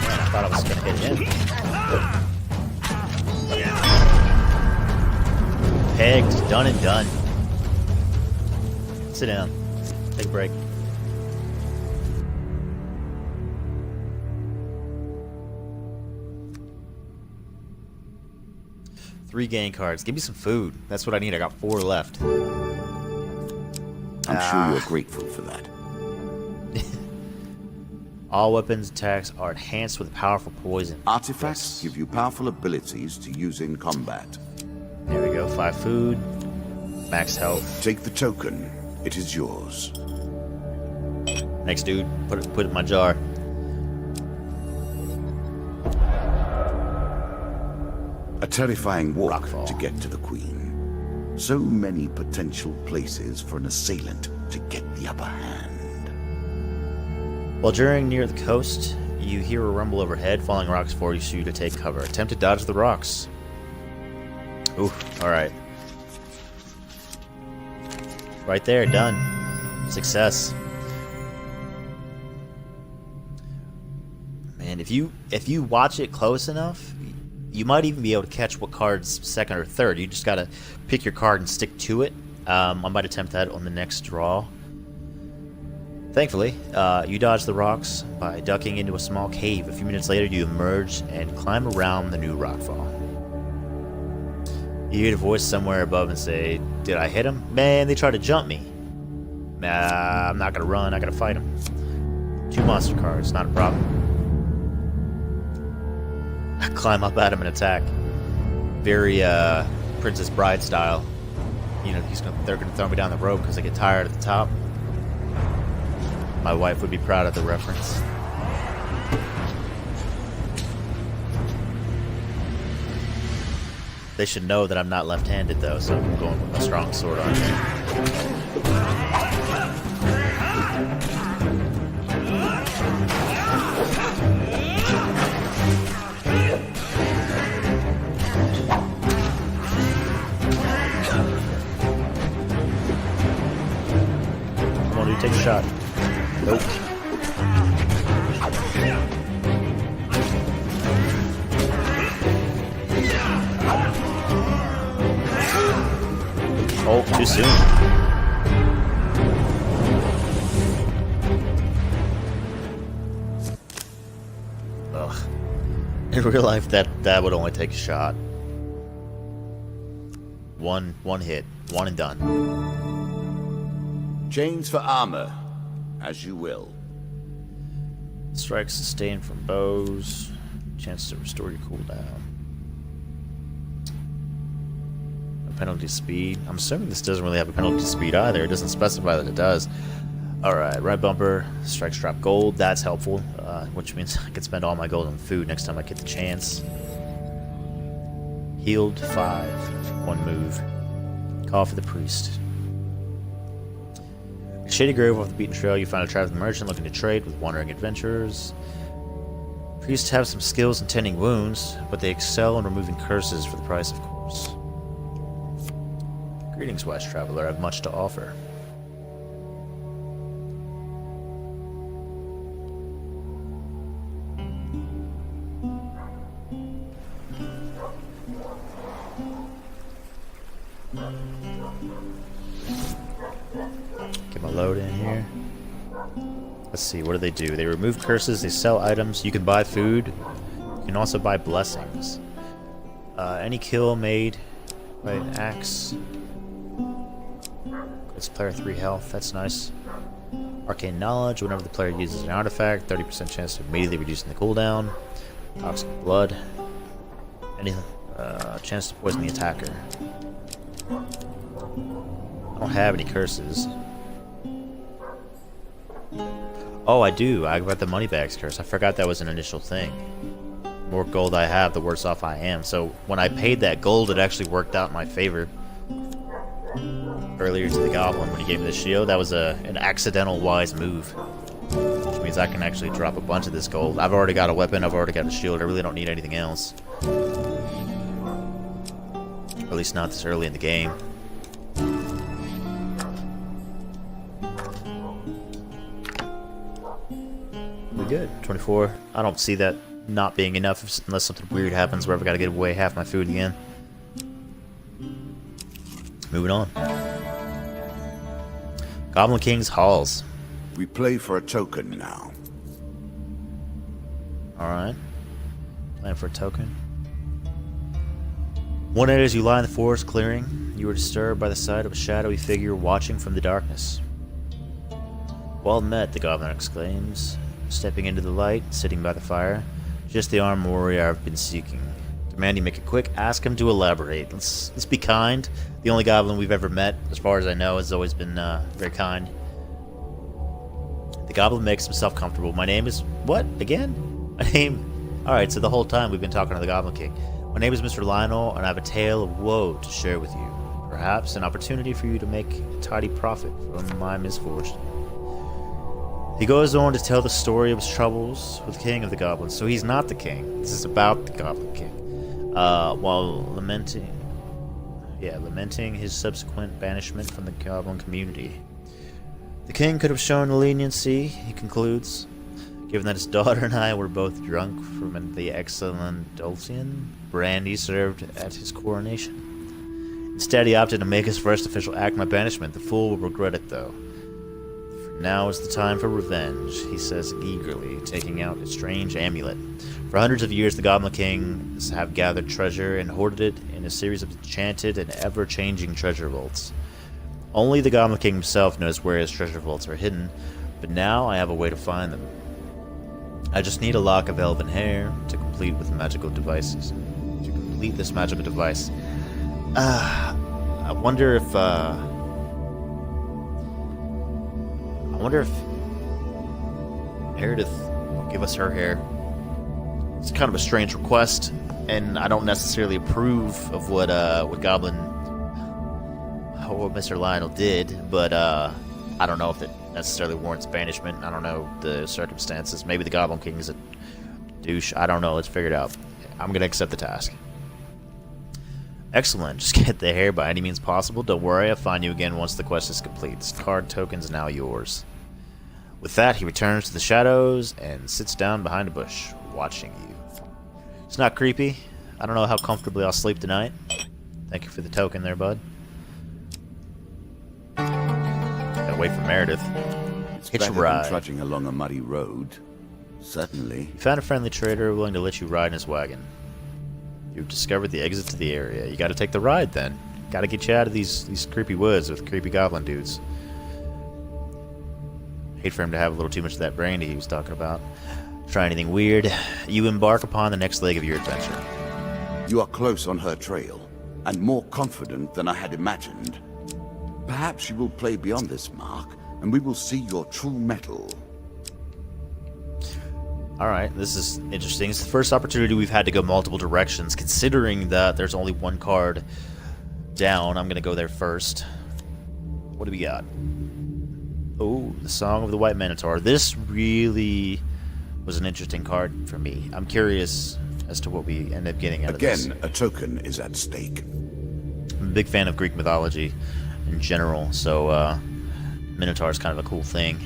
I thought I was gonna hit him. Pegged, done and done. Sit down. Take a break. Three gain cards. Give me some food. That's what I need. I got 4 left. I'm sure you're grateful for that. All weapons attacks are enhanced with powerful poison. Artifacts give you powerful abilities to use in combat. There we go. 5 food. Max health. Take the token. It is yours. Next dude. Put it in my jar. A terrifying walk Rockfall. to get to the Queen. So many potential places for an assailant to get the upper hand. While journeying near the coast, you hear a rumble overhead. Falling rocks force you to take cover. Attempt to dodge the rocks. Ooh, alright. Right there, done. Success. Man, if you watch it close enough, you might even be able to catch what card's second or third. You just gotta pick your card and stick to it. I might attempt that on the next draw. Thankfully, you dodge the rocks by ducking into a small cave. A few minutes later, you emerge and climb around the new rockfall. You hear a voice somewhere above and say, "Did I hit him? Man, they tried to jump me. Nah, I'm not gonna run. I gotta fight him." 2 monster cards, not a problem. Climb up at him and attack. Very Princess Bride style. You know, they're gonna throw me down the rope because I get tired at the top. My wife would be proud of the reference. They should know that I'm not left-handed though, so I'm going with my strong sword on here. Take a shot. Nope. Oh, too soon. Ugh. In real life, that would only take a shot. One hit. One and done. Chains for armor, as you will. Strikes sustained from bows. Chance to restore your cooldown. A penalty speed. I'm assuming this doesn't really have a penalty speed either. It doesn't specify that it does. Alright, right bumper. Strikes drop gold. That's helpful. Which means I can spend all my gold on food next time I get the chance. Healed 5. 1 move. Call for the priest. Shady Grove off the beaten trail, you find a traveling merchant looking to trade with wandering adventurers. Priests have some skills in tending wounds, but they excel in removing curses for the price, of course. Greetings, wise traveler. I have much to offer. Get my load in here. Let's see, what do? They remove curses, they sell items, you can buy food, you can also buy blessings. Any kill made by an axe. Gives player 3 health, that's nice. Arcane knowledge, whenever the player uses an artifact, 30% chance of immediately reducing the cooldown. Toxic blood. Any chance to poison the attacker. I don't have any curses. Oh, I do. I got the moneybags curse. I forgot that was an initial thing. The more gold I have, the worse off I am. So when I paid that gold, it actually worked out in my favor. Earlier to the goblin when he gave me the shield, that was an accidental wise move. Which means I can actually drop a bunch of this gold. I've already got a weapon, I've already got a shield, I really don't need anything else. Or at least not this early in the game. We good. 24. I don't see that not being enough unless something weird happens where I've got to get away half my food again. Moving on. Goblin King's Halls. We play for a token now. Alright. Playing for a token. One night as you lie in the forest clearing, you are disturbed by the sight of a shadowy figure watching from the darkness. Well met, the goblin exclaims, stepping into the light, sitting by the fire. Just the armed warrior I've been seeking. Demand you make it quick, ask him to elaborate. Let's be kind. The only goblin we've ever met, as far as I know, has always been very kind. The goblin makes himself comfortable. My name is... What? Again? My name... Alright, so the whole time we've been talking to the Goblin King. My name is Mr. Lionel, and I have a tale of woe to share with you. Perhaps an opportunity for you to make a tidy profit from my misfortune. He goes on to tell the story of his troubles with the king of the goblins. So he's not the king. This is about the Goblin King. While lamenting his subsequent banishment from the goblin community. The king could have shown leniency, he concludes, given that his daughter and I were both drunk from the excellent Dulcian brandy served at his coronation. Instead, he opted to make his first official act my banishment. The fool will regret it, though. For now is the time for revenge, he says eagerly, taking out a strange amulet. For hundreds of years, the Goblin Kings have gathered treasure and hoarded it in a series of enchanted and ever-changing treasure vaults. Only the Goblin King himself knows where his treasure vaults are hidden, but now I have a way to find them. I just need a lock of elven hair to complete with magical devices. To complete this magical device. I wonder if Meredith will give us her hair. It's kind of a strange request, and I don't necessarily approve of what Mr. Lionel did, but I don't know if it necessarily warrants banishment. I don't know the circumstances. Maybe the Goblin King is a douche. I don't know. Let's figure it out. I'm going to accept the task. Excellent. Just get the hair by any means possible. Don't worry, I'll find you again once the quest is complete. This card token's now yours. With that, he returns to the shadows and sits down behind a bush, watching you. It's not creepy. I don't know how comfortably I'll sleep tonight. Thank you for the token there, bud. Gotta wait for Meredith. It's Hitch a better ride. than trudging along a muddy road. Certainly. You found a friendly trader willing to let you ride in his wagon. You've discovered the exit to the area. You gotta take the ride then. Gotta get you out of these creepy woods with creepy goblin dudes. Hate for him to have a little too much of that brandy he was talking about. Try anything weird. You embark upon the next leg of your adventure. You are close on her trail, and more confident than I had imagined. Perhaps you will play beyond this mark, and we will see your true mettle. Alright, this is interesting. It's the first opportunity we've had to go multiple directions, considering that there's only one card down. I'm gonna go there first. What do we got? Oh, the Song of the White Minotaur. This really was an interesting card for me. I'm curious as to what we end up getting out of this. Again, a token is at stake. I'm a big fan of Greek mythology in general, so Minotaur is kind of a cool thing.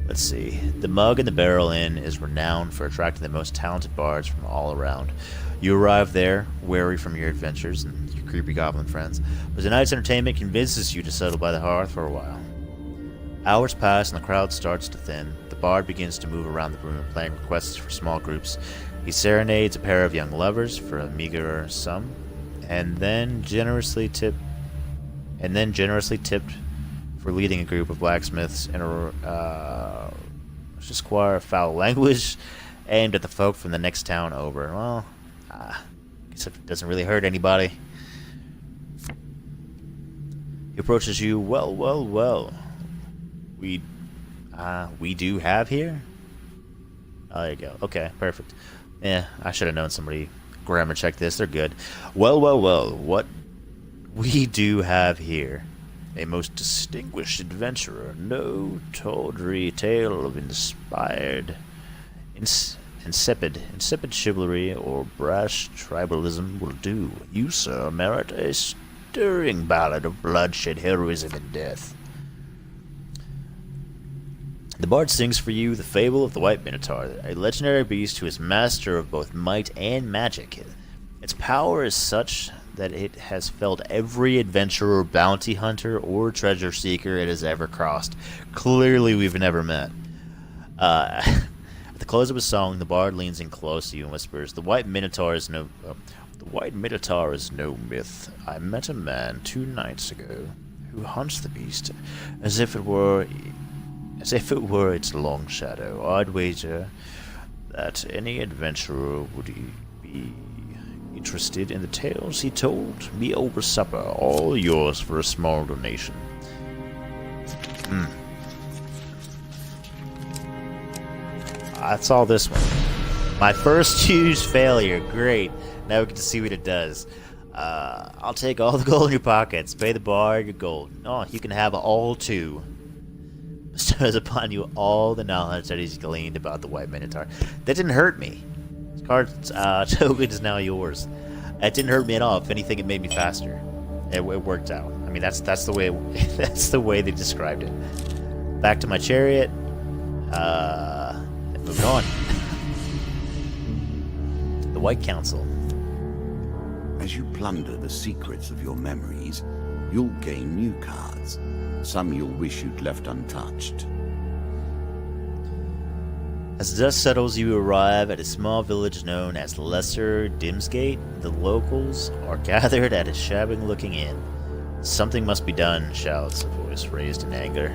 Let's see. The Mug and the Barrel Inn is renowned for attracting the most talented bards from all around. You arrive there, weary from your adventures and your creepy goblin friends, but tonight's entertainment convinces you to settle by the hearth for a while. Hours pass and the crowd starts to thin. The bard begins to move around the room, playing requests for small groups. He serenades a pair of young lovers for a meager sum, and then generously tipped for leading a group of blacksmiths in a squire foul language aimed at the folk from the next town over. Well, guess it doesn't really hurt anybody. He approaches you. Well. We do have here? Oh, there you go. Okay, perfect. Yeah, I should have known somebody grammar check this. They're good. Well. What we do have here. A most distinguished adventurer. No tawdry tale of insipid chivalry or brash tribalism will do. You, sir, merit a stirring ballad of bloodshed, heroism, and death. The bard sings for you the fable of the White Minotaur, a legendary beast who is master of both might and magic. Its power is such that it has felled every adventurer, bounty hunter, or treasure seeker it has ever crossed. Clearly, we've never met. At the close of his song, the bard leans in close to you and whispers, "The White Minotaur is no myth. I met a man 2 nights ago who hunts the beast as if it were its long shadow. I'd wager that any adventurer would be interested in the tales he told me over supper. All yours for a small donation." That's all this one. My first huge failure. Great. Now we get to see what it does. I'll take all the gold in your pockets. Pay the bard your gold. Oh, you can have all 2. Bestows upon you all the knowledge that he's gleaned about the White Minotaur. That didn't hurt me. This card's token is now yours. It didn't hurt me at all. If anything, it made me faster. It worked out. I mean, that's the way that's the way they described it. Back to my chariot. Moving on. The White Council. As you plunder the secrets of your memories, you'll gain new cards. Some you'll wish you'd left untouched. As the dust settles, you arrive at a small village known as Lesser Dimsgate. The locals are gathered at a shabby-looking inn. "Something must be done," shouts a voice raised in anger.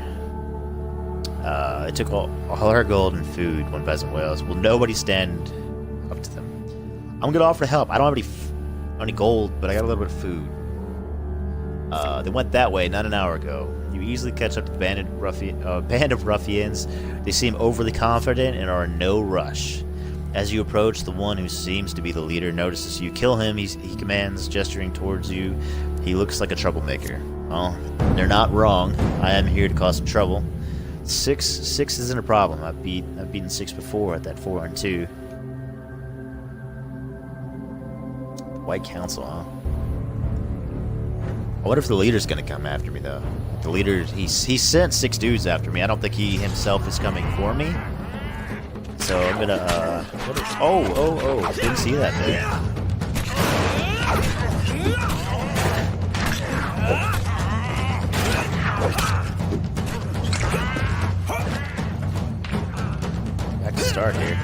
"It took all our gold and food," one peasant wails. "Will nobody stand up to them?" "I'm gonna offer to help. I don't have any gold, but I got a little bit of food." They went that way not an hour ago. You easily catch up to the band of ruffians. They seem overly confident and are in no rush. As you approach, the one who seems to be the leader notices you. "Kill him," he commands, gesturing towards you. He looks like a troublemaker. Well, they're not wrong. I am here to cause some trouble. Six isn't a problem. I've beaten 6 before at that 4 and 2. White Council, huh? I wonder if the leader's gonna come after me, though. The leader, he sent 6 dudes after me. I don't think he himself is coming for me. So I'm gonna, oh, didn't see that there. Back to start here.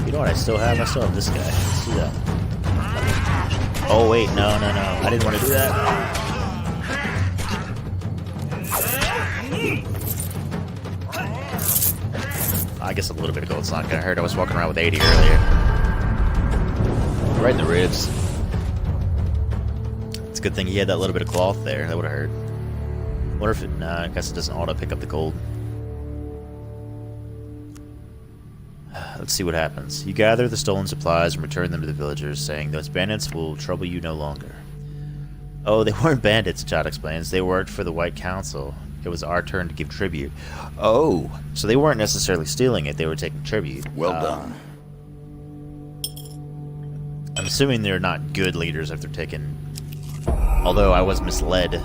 You know what I still have? I still have this guy. Let's do that. Oh wait, no. I didn't want to do that. I guess a little bit of gold's not gonna hurt. I was walking around with 80 earlier. Right in the ribs. It's a good thing he had that little bit of cloth there. That would have hurt. Wonder if it... Nah, I guess it doesn't auto pick up the gold. Let's see what happens. You gather the stolen supplies and return them to the villagers, saying those bandits will trouble you no longer. Oh, they weren't bandits, Chad explains. They worked for the White Council. it was our turn to give tribute. Oh, so they weren't necessarily stealing it; they were taking tribute. Well done. I'm assuming they're not good leaders if they're taking. Although I was misled.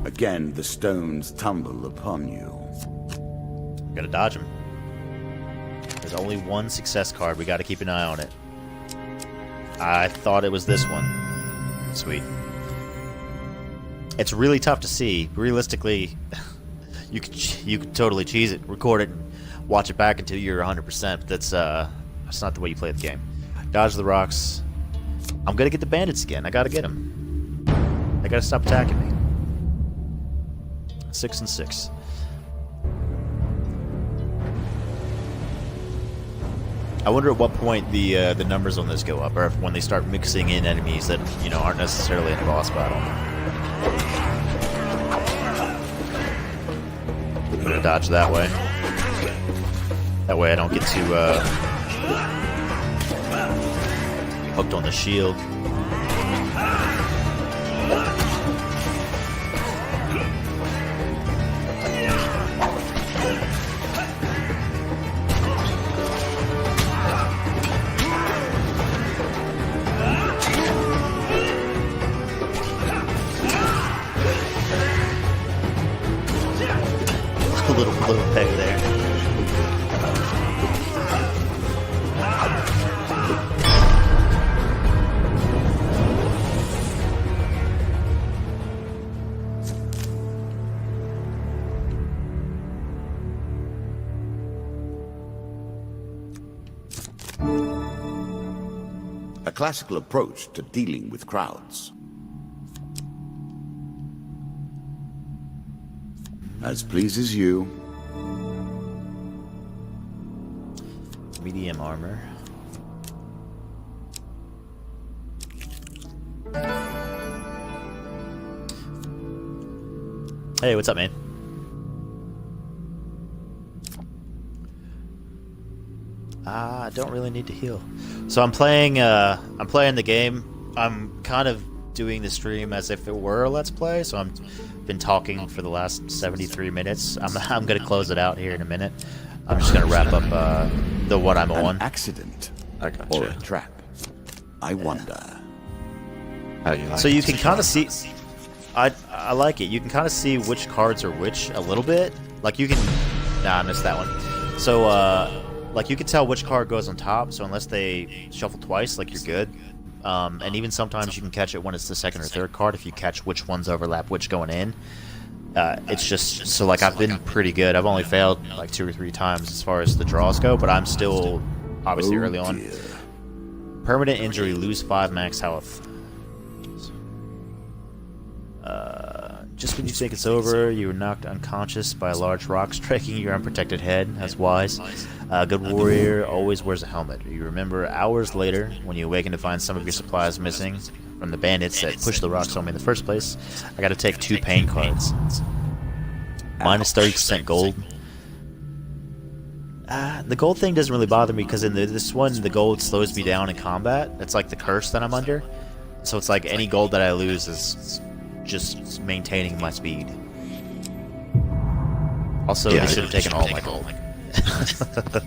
Again, the stones tumble upon you. Gotta dodge them. There's only one success card. We gotta keep an eye on it. I thought it was this one. Sweet. It's really tough to see. Realistically, you could totally cheese it, record it, and watch it back until you're 100%. But that's not the way you play the game. Dodge the rocks. I'm gonna get the bandits again. I gotta get them. They gotta stop attacking me. 6 and 6. I wonder at what point the numbers on this go up, or if when they start mixing in enemies that aren't necessarily in a boss battle. I'm gonna dodge that way. That way I don't get too hooked on the shield. little peg there. A classical approach to dealing with crowds. As pleases you. Medium armor. Hey, what's up, man? I don't really need to heal. So I'm playing the game. I'm kind of doing the stream as if it were a Let's Play, so I've been talking for the last 73 minutes. I'm going to close it out here in a minute. I'm just going to wrap up the what I'm on. An accident I gotcha. or a trap. I wonder. How you like So you it? can kind of see... I like it. You can kind of see which cards are which a little bit. Like you can... Nah, I missed that one. So, like you can tell which card goes on top, so unless they shuffle twice, like you're good. And even sometimes you can catch it when it's the second or third card if you catch which ones overlap which going in. It's just... So, like, I've been pretty good. I've only failed, like, 2 or 3 times as far as the draws go, but I'm still, obviously, early on. Dear. Permanent injury, lose 5 max health. Just when you think it's over, you were knocked unconscious by a large rock striking your unprotected head. That's wise. Good warrior always wears a helmet. You remember hours later, when you awaken to find some of your supplies missing from the bandits that pushed the rocks on me in the first place. I gotta take 2 pain cards. Minus 30% gold. The gold thing doesn't really bother me because in this one, the gold slows me down in combat. It's like the curse that I'm under. So it's like any gold that I lose is just maintaining my speed. Also, Yeah, they should have taken all my gold.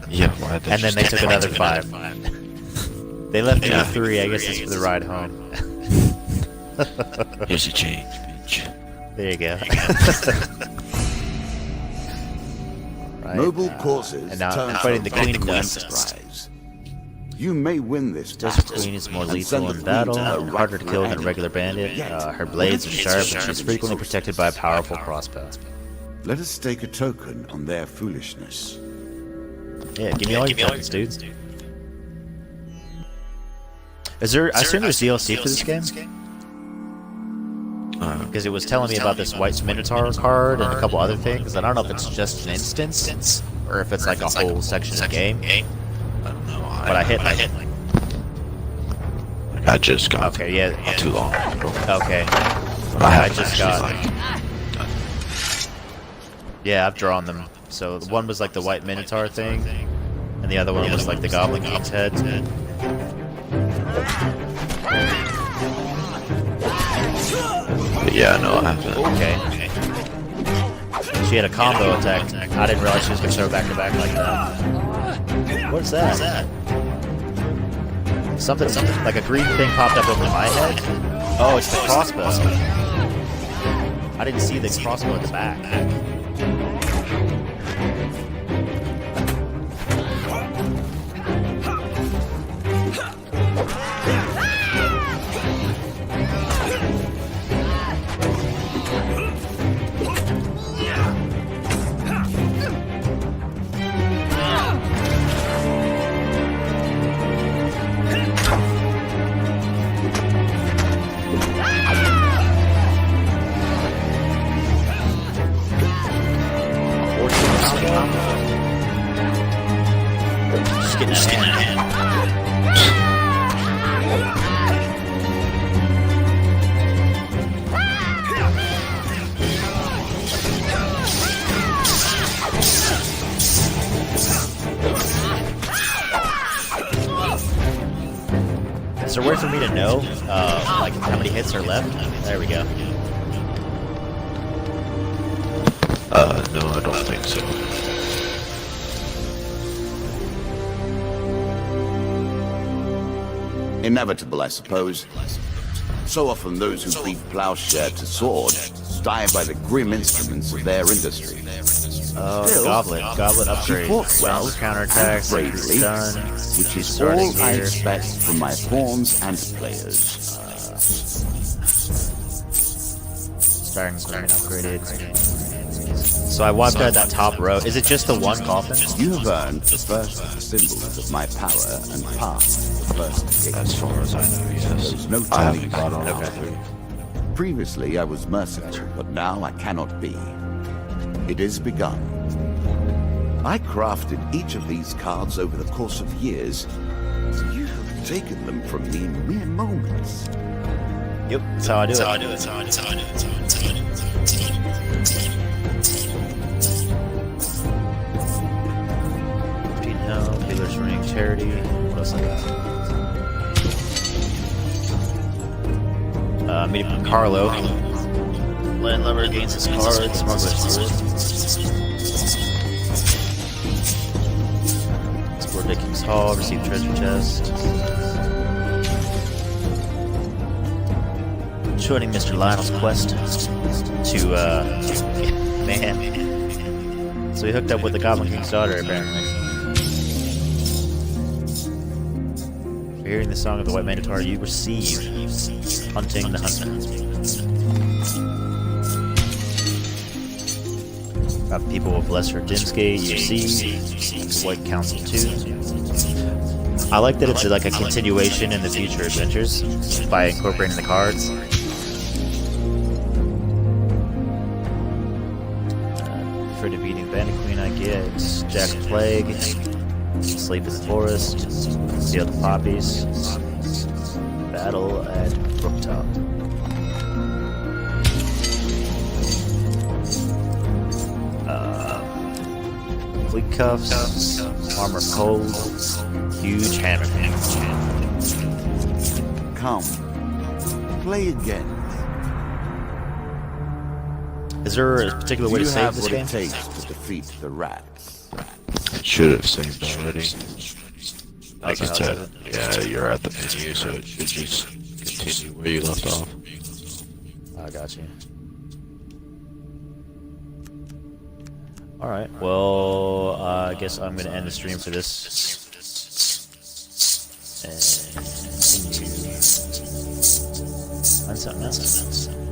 Yeah, why And then they took another 5. They left me with 3. I guess it's for the ride home. Here's your change, bitch. There you go. Right. Noble causes And now turn I'm fighting the from Queen of dust. Dust. You may win this Desert battle Queen is more and lethal send the in battle, queen to her harder to kill than a rightful regular bandit. Her blades are sharp, and she's frequently protected by a powerful crossbow. Let us stake a token on their foolishness. Yeah, give me all your tokens, dude. Is there? I assume there's DLC for this game because it was telling me about this White Minotaur card and a couple other things. I don't know if it's just an instance or if it's like a whole section of the game. I don't know. But I hit like. I just got Okay, yeah. not too long ago. Okay. But Yeah, I haven't just actually, got. Yeah, I've drawn them. So one was like the White Minotaur thing, and the other one was like the Goblin King's head. But yeah, no, I haven't. Okay. She had a combo attack. I didn't realize she was going to throw back to back like that. What is that? Something like a green thing popped up over my head. Oh, it's the crossbow. I didn't see the crossbow at the back. Just getting out of hand. Is there a way for me to know, like, how many hits are left? There we go. No, I don't think so. Inevitable, I suppose. So often those who beat plowshare to sword die by the grim instruments of their industry. Oh, Still, goblet upgrade. she fought well Counterattacks, and bravely, done. which is Starting all I here. expect from my pawns and players. Starting Coin upgraded. So I wiped out that top row. Is it just the one coffin? You have earned the first symbols of my power and passed the first gate. As far as I know, yes. There's no I turning haven't back. gone on Okay. Previously I was merciful, but now I cannot be. It is begun. I crafted each of these cards over the course of years. You have taken them from me in mere moments. Yep, that's how I do it. Healer's Ring, Charity. What else I got? Meeting Carlo. Landlubber gains his card. Smuggler's Sword. Explore Viking's Hall. Receive treasure chest. Joining Mr. Lionel's quest to, man. So he hooked up with the Goblin King's daughter, apparently. For hearing the song of the White Minotaur, you receive Hunting the Hunter. People of Lesser Dimsgate, you receive White Council 2. I like that it's like a continuation in the future adventures by incorporating the cards. For defeating Bandit Queen, I get Jack Plague, Sleep in the Forest, Field of Poppies, Battle at Brooktop. Fleet Cuffs, Armor Cold, Huge Hammer. Come, play again. Is there a particular way You to save have this what game? it takes to defeat the rats. It should have saved already. Like I how said, does yeah, you're at the menu, so it should just continue where you left off. I got you. Alright, well, I guess I'm going to end the stream for this. And continue. Find something else.